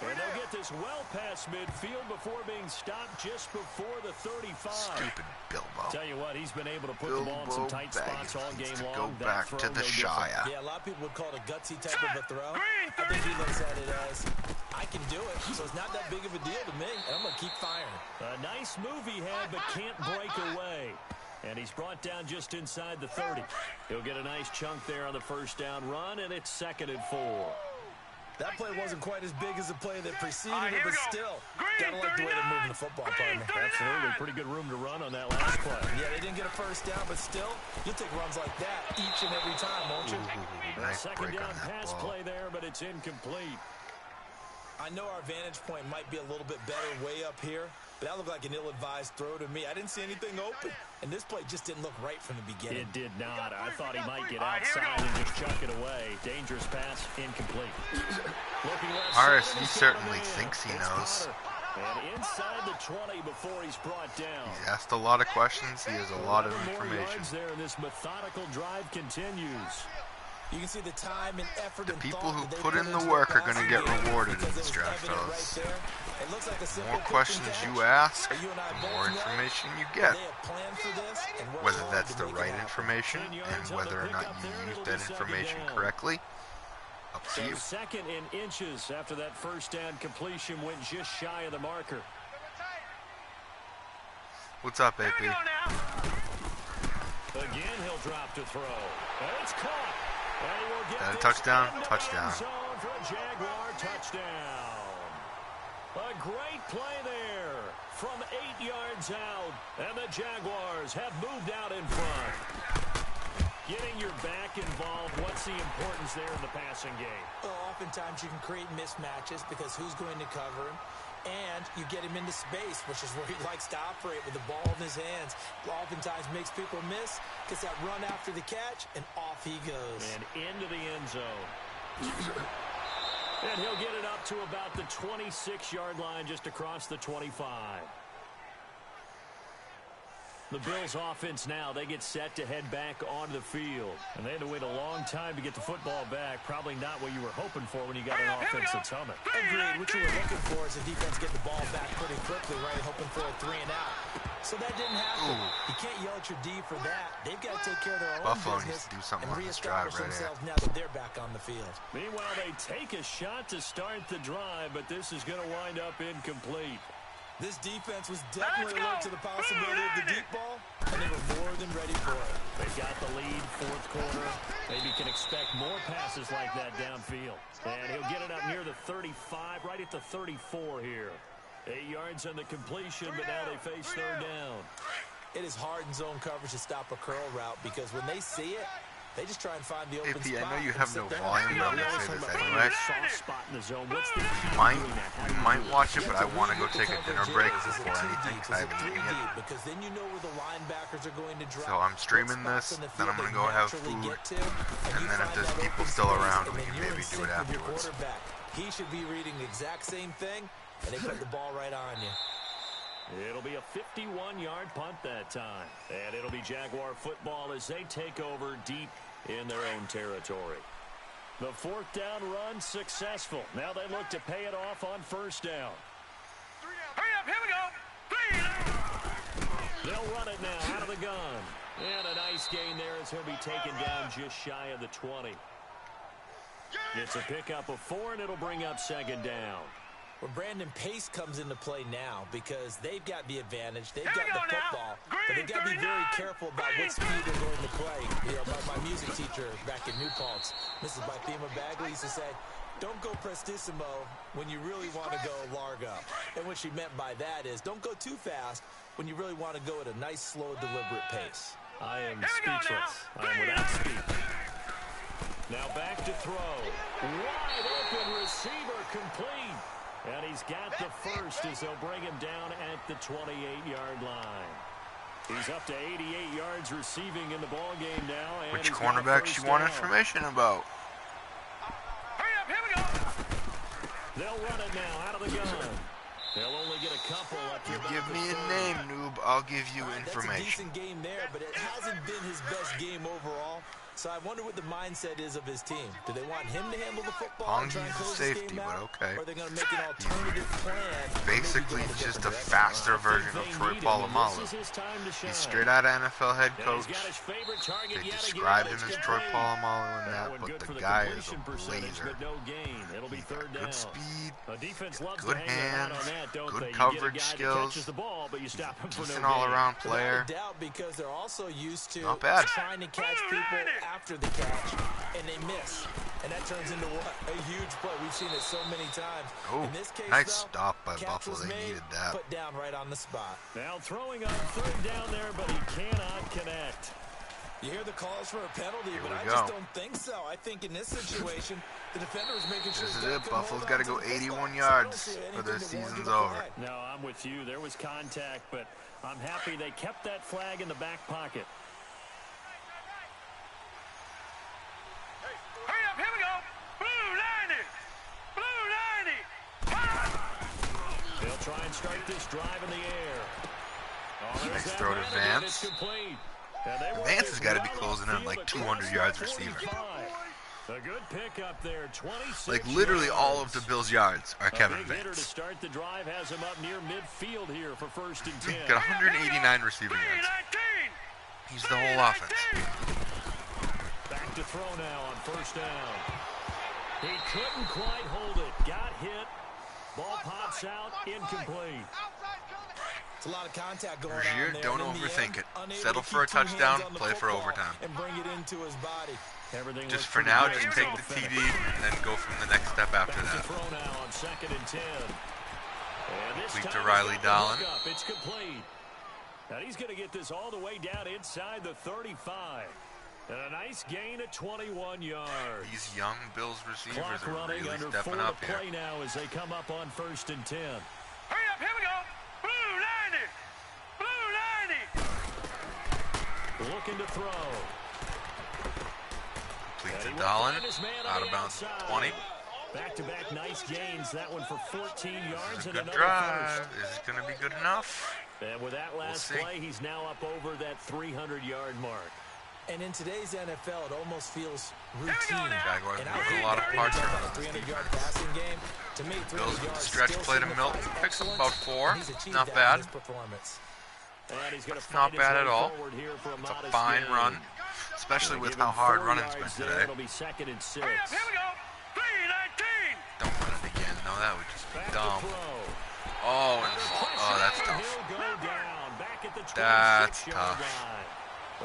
And they'll get this well past midfield before being stopped just before the 35. Stupid Bilbo. Tell you what, he's been able to put the ball in some tight spots all game to long. go back to the Shire. Yeah, a lot of people would call it a gutsy type of a throw. I think he looks at it as, I can do it, so it's not that big of a deal to me, and I'm going to keep firing. A nice move he had, but can't break away. And he's brought down just inside the 30. He'll get a nice chunk there on the first down run, and it's 2nd and 4. That play wasn't quite as big as the play that preceded it, but still, gotta like the way they're moving the football, partner. Absolutely, pretty good room to run on that last play. Yeah, they didn't get a first down, but still, you'll take runs like that each and every time, won't you? Nice Second break down on that pass ball. play there, but it's incomplete. I know our vantage point might be a little bit better way up here, but that looked like an ill-advised throw to me. I didn't see anything open, and this play just didn't look right from the beginning. It did not. I thought he might get outside and just chuck it away. Dangerous pass, incomplete. Looking left Harris, side, he he's got him certainly in. thinks he It's knows. Potter. And inside the 20 before he's brought down. He's asked a lot of questions. He has a lot of 11 more information. yards there, and this methodical drive continues. You can see the time and effort The and people thought who that they put in the into work are passing going to get game rewarded in because this it's draft, evident fellas. right there. It looks like a The simple more pitch and questions catch, you ask, but you and I the both more know information you that get. they have planned for this and worked Whether hard that's to the make it right happen. information 10 yards and on the whether or not pickup you there, and use it'll that be second information down. correctly, up to So you. 2nd and inches after that first down completion went just shy of the marker. What's up, AP? Here we go now. Again, he'll drop to throw. And it's caught. And he will get Got a this touchdown? into the Touchdown. end zone for a Jaguar touchdown. A great play there from 8 yards out. And the Jaguars have moved out in front. Getting your back involved, what's the importance there in the passing game? Well, oftentimes you can create mismatches because who's going to cover him? And you get him into space, which is where he likes to operate with the ball in his hands. Oftentimes makes people miss, gets that run after the catch, and off he goes. And into the end zone. And he'll get it up to about the 26-yard line just across the 25. The Bills offense now, they get set to head back onto the field. And they had to wait a long time to get the football back. Probably not what you were hoping for when you got an offense that's humming. Agreed. What you were looking for is the defense get the ball back pretty quickly, right? Hoping for a 3 and out. So that didn't happen. You can't yell at your D for that. They've got to take care of their own Buffalo needs business to do something and on this drive reestablish right here. themselves now that they're back on the field. Meanwhile, they take a shot to start the drive, but this is going to wind up incomplete. This defense was definitely alert to the possibility of the deep ball, and they were more than ready for it. They've got the lead, fourth quarter. Maybe can expect more passes like that downfield. And he'll get it up near the 35, right at the 34 here. 8 yards on the completion, but now they face third down. It is hard in zone coverage to stop a curl route because when they see it, they just try and find the open AP, spot. I know you and have sit no there. volume, but I'm going to say this anyway. Soft spot in the zone. What's the key to We doing that? How do you might do it? watch it, You but I have to want to read go what the take a dinner coverage break is. Is before it 2 anything deep? because I Is it haven't 3 eaten yet. deep? Because then you know where the linebackers are going to drop. So I'm streaming what spots this, on the then I'm field gonna they go have naturally food, get to, and and you then if find there's that people open still space, around, and we then can you're maybe in do sync it with your afterwards. quarterback. He should be reading the exact same thing, and they put the ball right on you. It'll be a 51-yard punt that time. And it'll be Jaguar football as they take over deep in their own territory. The fourth down run successful. Now they look to pay it off on first down. Hurry up, here we go. 3 and out. They'll run it now out of the gun. And a nice gain there as he'll be taken down just shy of the 20. It's a pickup of 4, and it'll bring up second down. Well, Brandon, pace comes into play now because they've got the advantage. They've Here got we the go now. football, but Green, they've got to be very 39. careful about Green, what speed they're going to play. You know, my music teacher back in New Paltz, Mrs. Bithema Bagley, used to say, don't go prestissimo when you really want to go largo. And what she meant by that is don't go too fast when you really want to go at a nice, slow, deliberate pace. I am Here we go now. speechless. I am without speech. Now back to throw. Wide open receiver complete. And he's got the first as they'll bring him down at the 28-yard line. He's up to 88 yards receiving in the ball game now. And Which cornerbacks you want information about? Hurry up, here we go. They'll run it now out of the gun. They'll only get a couple up to You about give the me a 30. name, noob. I'll give you That's a information. decent game there, but it hasn't been his best game overall. So I wonder what the mindset is of his team. Do they want him to handle the football and try and close this Safety, game but out? okay. Or are they going to make an alternative plan? Basically, he's just a faster version of Troy Polamalu. He's straight out of NFL head coach. They described him as Troy Polamalu and that, but the guy is a blazer. He's got good speed, good hands, good coverage skills, decent all-around player. Because they're also used to Not bad. trying to catch people after the catch, and they miss. And that turns into what? A huge play. We've seen it so many times. Oh, in this case, nice though, stop by catch Buffalo. was They made, needed that. put down right on the spot. Now throwing on third down there, but he cannot connect. You hear the calls for a penalty, Here but we I go. just don't think so. I think in this situation, the defender is making sure This is he's it. Buffalo's got to go 81 yards or their season's over. No, I'm with you. There was contact, but I'm happy they kept that flag in the back pocket. Hurry up, here we go. Blue 90. Blue 90. They'll try and start this drive in the air. Oh, there's Nice that throw to run again. Vance. It's complete. And they work Vance it has got to be well closing in upfield like at 200 yards receiving. 45. A good pickup there, 26 Like literally all of yards. the Bills' yards are Kevin A big hitter to Vance. start the drive has him up near midfield here for first and 10. Got 189 receiving yards. 319. He's the whole offense. Back to throw now on first down. He couldn't quite hold it. Got hit. Ball pops out. Incomplete. It's a lot of contact going Rozier, on there. don't and in the overthink end, it. unable Settle to for a keep two hands touchdown, on the play for football overtime. and bring it into his body. Everything Just looked for pretty now, good just until take the finish. TD and then go from the next step after Back to that. throw now on second and 10. And this Complete to time Riley he's got Dolan. the hookup. It's complete. And he's going to get this all the way down inside the 35. And a nice gain of 21 yards. These young Bills receivers Clock are running really under stepping 4 to up here. play now as they come up on first and 10. Hurry up, here we go. Blue 90. Blue 90. Looking to throw. Complete And to he Dolan. will find his man on Out the of bounds outside. at 20. Back-to-back nice gains. That one for 14 yards This is a and good another drive. first. Is it going to be good enough? And with that last see. play, he's now up over that 300-yard mark. And in today's NFL, it almost feels routine. Jaguars And moving a lot of parts on around a this 300-yard defense. passing game. To me, 300 Bills with the yards stretch still play to signifies Milton. Picks up excellence, about 4. and he's achieved Not that bad. in his performance. And he's going to Not find his bad way at all. forward here for a It's a modest fine gain. run, especially with Give him how hard 4 running's been yards there. today. It'll be second and 6. Hurry up, here we go. 319. Don't run it again. No, that would just be Back to dumb. throw. Oh, and Under oh, pressure, that's and tough. He'll go down back at the That's 26-yard tough. line.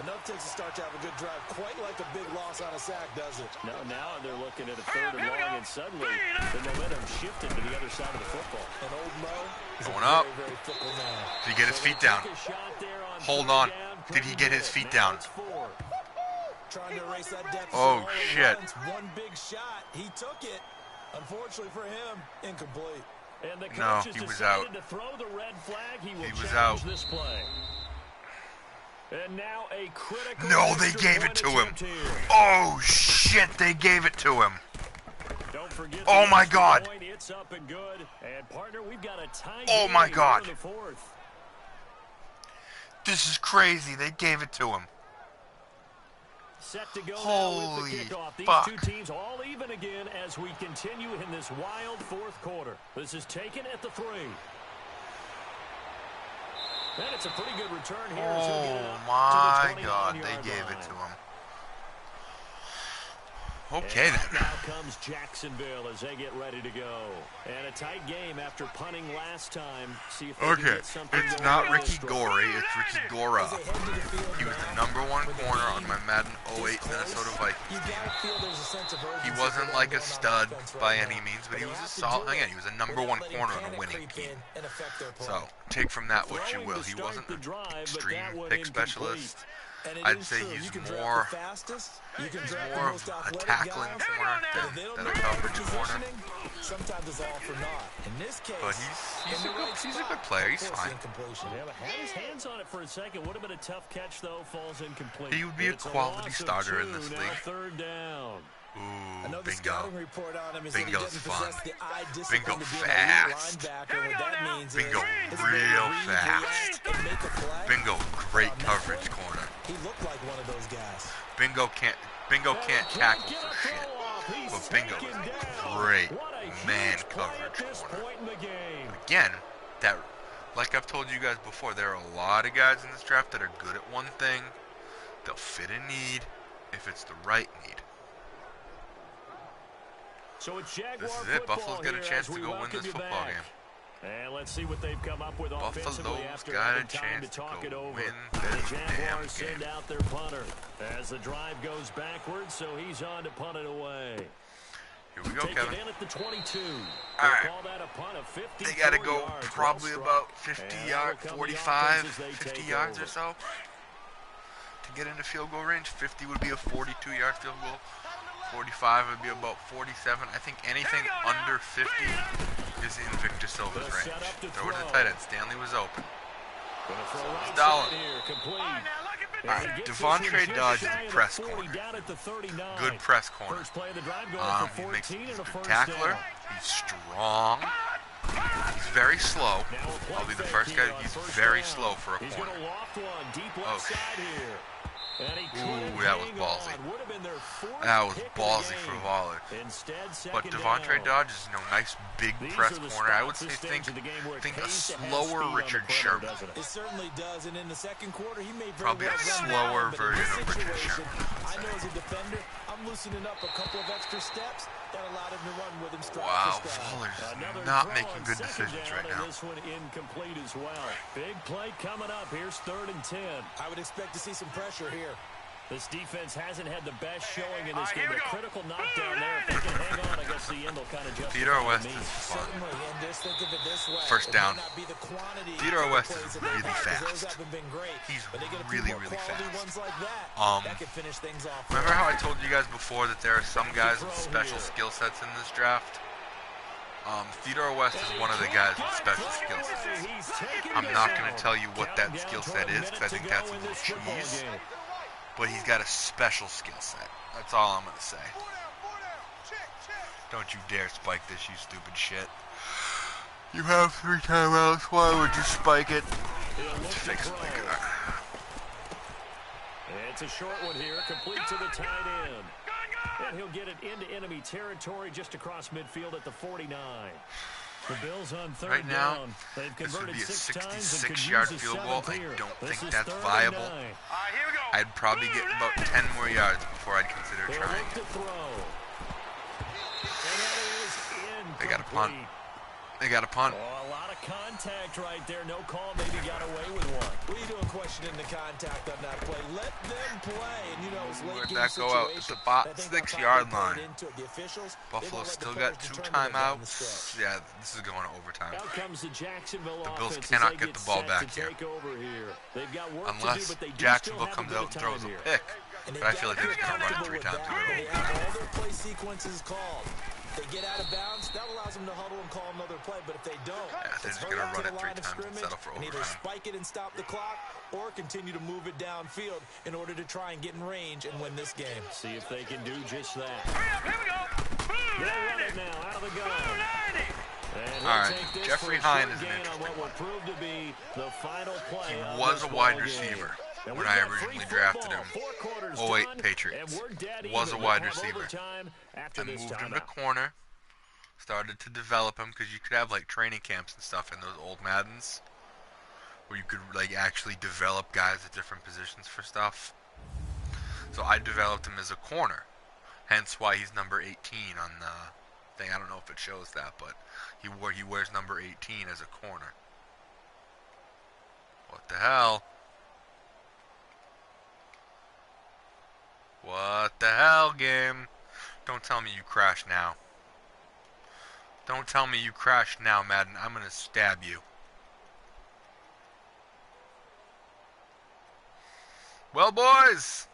Enough takes a start to have a good drive, quite like a big loss on a sack, does it? Now they're looking at a third and long, and suddenly the momentum shifted to the other side of the football. And old Mo is Going a up. very, very fickle man. Did he get his feet down? Took a shot there on Hold third on. down, Did he couldn't get his it. feet Now down? it's 4. Trying to erase that deficit Oh, all at shit. once. One big shot. He took it. Unfortunately for him, incomplete. And the No, coach has he was decided out. to throw the red flag. He will He was challenge out. this play. And now a critical No, they extra gave it point to him. attempt here. Oh, shit, they gave it to him. Don't forget Oh, the my extra God. point. It's up and good. And partner, we've got a tie. Oh, game my here God. in the 4th. This is crazy. They gave it to him. Set to go now Holy with the kickoff. These fuck. two teams all even again as we continue in this wild 4th quarter. This is taken at the 3. And it's a pretty good return here. as he'll get it Oh, up my to the God. 29-yard They gave line. it to him. Okay, And then. now comes Jacksonville as they get ready to go. And a tight game after punting last time. See if they can Okay, get something it's going not in Ricky this drive. Gorey, it's Ricky Gora. As they head to the field He was the now, #1 with the corner on game my Madden this 08 close, Minnesota Vikings you team. gotta feel there's a sense of urgency He for wasn't them like a going on stud offense by right any now. means, but But he they was a have to solid. do it Again, he was a without #1 letting corner on a panic winning creep team. in and affect their play. So take from that what you Throwing will. to He start wasn't the an drive, but extreme that one pick incomplete. specialist. I'd say he's more a tackling corner than a coverage corner. Sometimes it's all for naught. In this case, but he's a good player. He's fine. Yeah, but had his hands on it for a second. Would have been a tough catch, though. Falls incomplete. He would be a quality starter in this league. Third down. Ooh, bingo. Bingo's fun. Bingo fast. Bingo real fast. Bingo great coverage corner. He looked like one of those guys. Bingo can't tackle for shit. But Bingo is great man coverage corner. Again, like I've told you guys before, there are a lot of guys in this draft that are good at one thing. They'll fit a need if it's the right need. So it's Jaguar this is it. Buffalo's got a chance to go win this football game. And let's see what they've come up with offensively after got a having time to chance talk to it go over. win The this Jaguars damn send game. out their punter as the drive goes backwards, so he's on to punt it away. Here we go, Take Kevin. it in at the 22. All right. Call that a punt of 54 They got to go yards. probably Well about struck. 50 And yards, that'll come the 45, offense as they 50 take yards over. or so to get into field goal range. 50 would be a 42-yard field goal. 45 would be about 47. I think anything under 50 is in Victor Silva's range. Throw to the tight end. Stanley was open. Dollar. All right, Devontae Dodge is the press corner. Good press corner. He makes he's a good tackler. He's strong. He's very slow. I'll be the first guy. He's very slow for a corner. Oh, ooh, that was ballsy. That was ballsy for Waller. But Devontae Dodge is, nice big press corner. I would say think a slower Richard Sherman. It certainly does, and in the second quarter, he made Probably a slower version of Richard Sherman. I know as a defender, I'm loosening up a couple of extra steps that allowed him to run with him stride Wow, for stride. Waller's not making good decisions right now. This one incomplete as well. Big play coming up. Here's 3rd and 10. I would expect to see some pressure here. This defense hasn't had the best showing in this game. A critical knockdown there. If they can hang on, I guess the end will kind of justify Theodore West the is means. fun. Certainly, and just think of it this way. First down. It may not be the quantity Theodore of West plays is that they really have, 'cause theirs fast. haven't been great. He's But they get a few really, more really quality fast. ones like that, that could finish things off. Remember how I told you guys before that there are some guys with special skill sets in this draft? Theodore West is one of the guys with special skill sets. I'm not going to tell you what that skill set is because I think that's a little cheese. But he's got a special skill set. That's all I'm going to say. Don't you dare spike this, you stupid shit. You have 3 timeouts. Why would you spike it? Let's fix it. It's a short one here, complete to the tight end. And he'll get it into enemy territory just across midfield at the 49. The Bills on 3rd Right now, down. They've this would converted be a 6 times and could 66-yard use a field goal. 7th I here. don't This think is that's 3rd and viable. 9. Here we go. I'd probably get about 10 more yards before I'd consider They'll trying look it. to throw. And that is incomplete. They got a punt. They got a punt. Oh, a lot of contact right there. No call. Maybe got away with one. What are you doing questioning the contact on that play? Let them play. And you know, it's late Where'd game that go out? It's about 6-yard line. Buffalo still got 2 timeouts. Yeah, this is going to overtime. Out comes the Jacksonville The Bills offense as cannot they get the ball set back to here. take over here. They've got work to do, Unless but they do Jacksonville still have comes a out bit and of throws time a here. pick. But I feel like they're just going to run it 3 times in a row. They have all their play sequences called. They get out of bounds, that allows them to huddle and call another play. But if they don't, Yeah, they're it's just hurry gonna up to run the it 3 line of times and scrimmage settle for and either overtime. spike it and stop the clock or continue to move it downfield in order to try and get in range and win this game. See if they can do just that. Here we go. Blue They'll run 90. it now out of the Blue gun. 90. And All right, he'll take this Jeffrey for a Hine short is an gain on interesting what will one. prove to be the final play He of was this a wide ball receiver game. And when we've I got originally free drafted football, him. 4 quarters 08 done, Patriots. and we're dead Was a even. wide We'll have receiver. overtime after I this moved him to timeout. corner. Started to develop him because you could have like training camps and stuff in those old Maddens where you could like actually develop guys at different positions for stuff. So I developed him as a corner, hence why he's number 18 on the thing. I don't know if it shows that, but he wears number 18 as a corner. What the hell? What the hell, game? Don't tell me you crash now. Don't tell me you crashed now, Madden. I'm gonna stab you. Well, boys.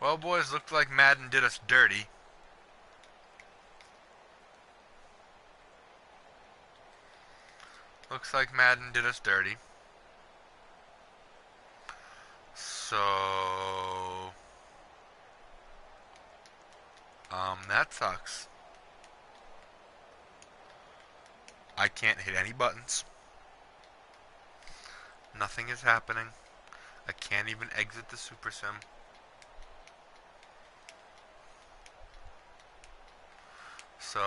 Well, boys, looked like Madden did us dirty. Looks like Madden did us dirty. So, that sucks. I can't hit any buttons. Nothing is happening. I can't even exit the Super Sim. So,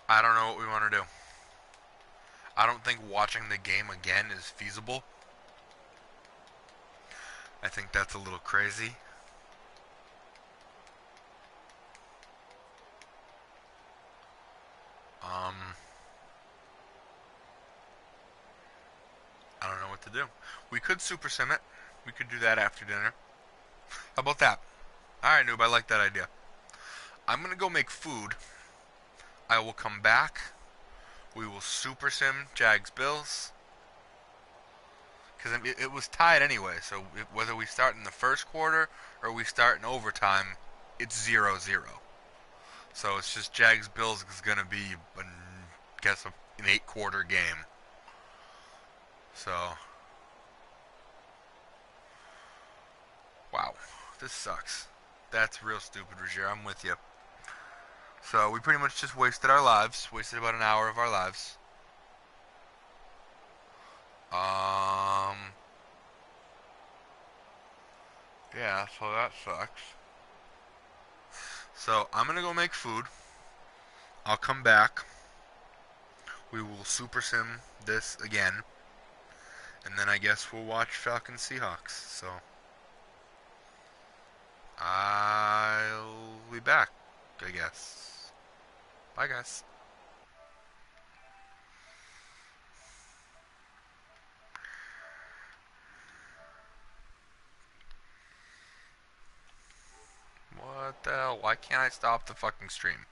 I don't know what we want to do. I don't think watching the game again is feasible. I think that's a little crazy. I don't know what to do. We could Super Sim it. We could do that after dinner. How about that? Alright, noob, I like that idea. I'm gonna go make food. I will come back. We will Super Sim Jags Bills. Because it was tied anyway, so whether we start in the first quarter or we start in overtime, it's 0-0. So it's just Jags Bills is going to be, I guess, an 8-quarter game. So, wow, this sucks. That's real stupid, Roger. I'm with you. So we pretty much just wasted our lives. Wasted about an hour of our lives. Yeah, so that sucks. So I'm gonna go make food. I'll come back. We will Super Sim this again. And then I guess we'll watch Falcons Seahawks. So I'll be back, I guess. Bye, guys. What the hell? Why can't I stop the fucking stream?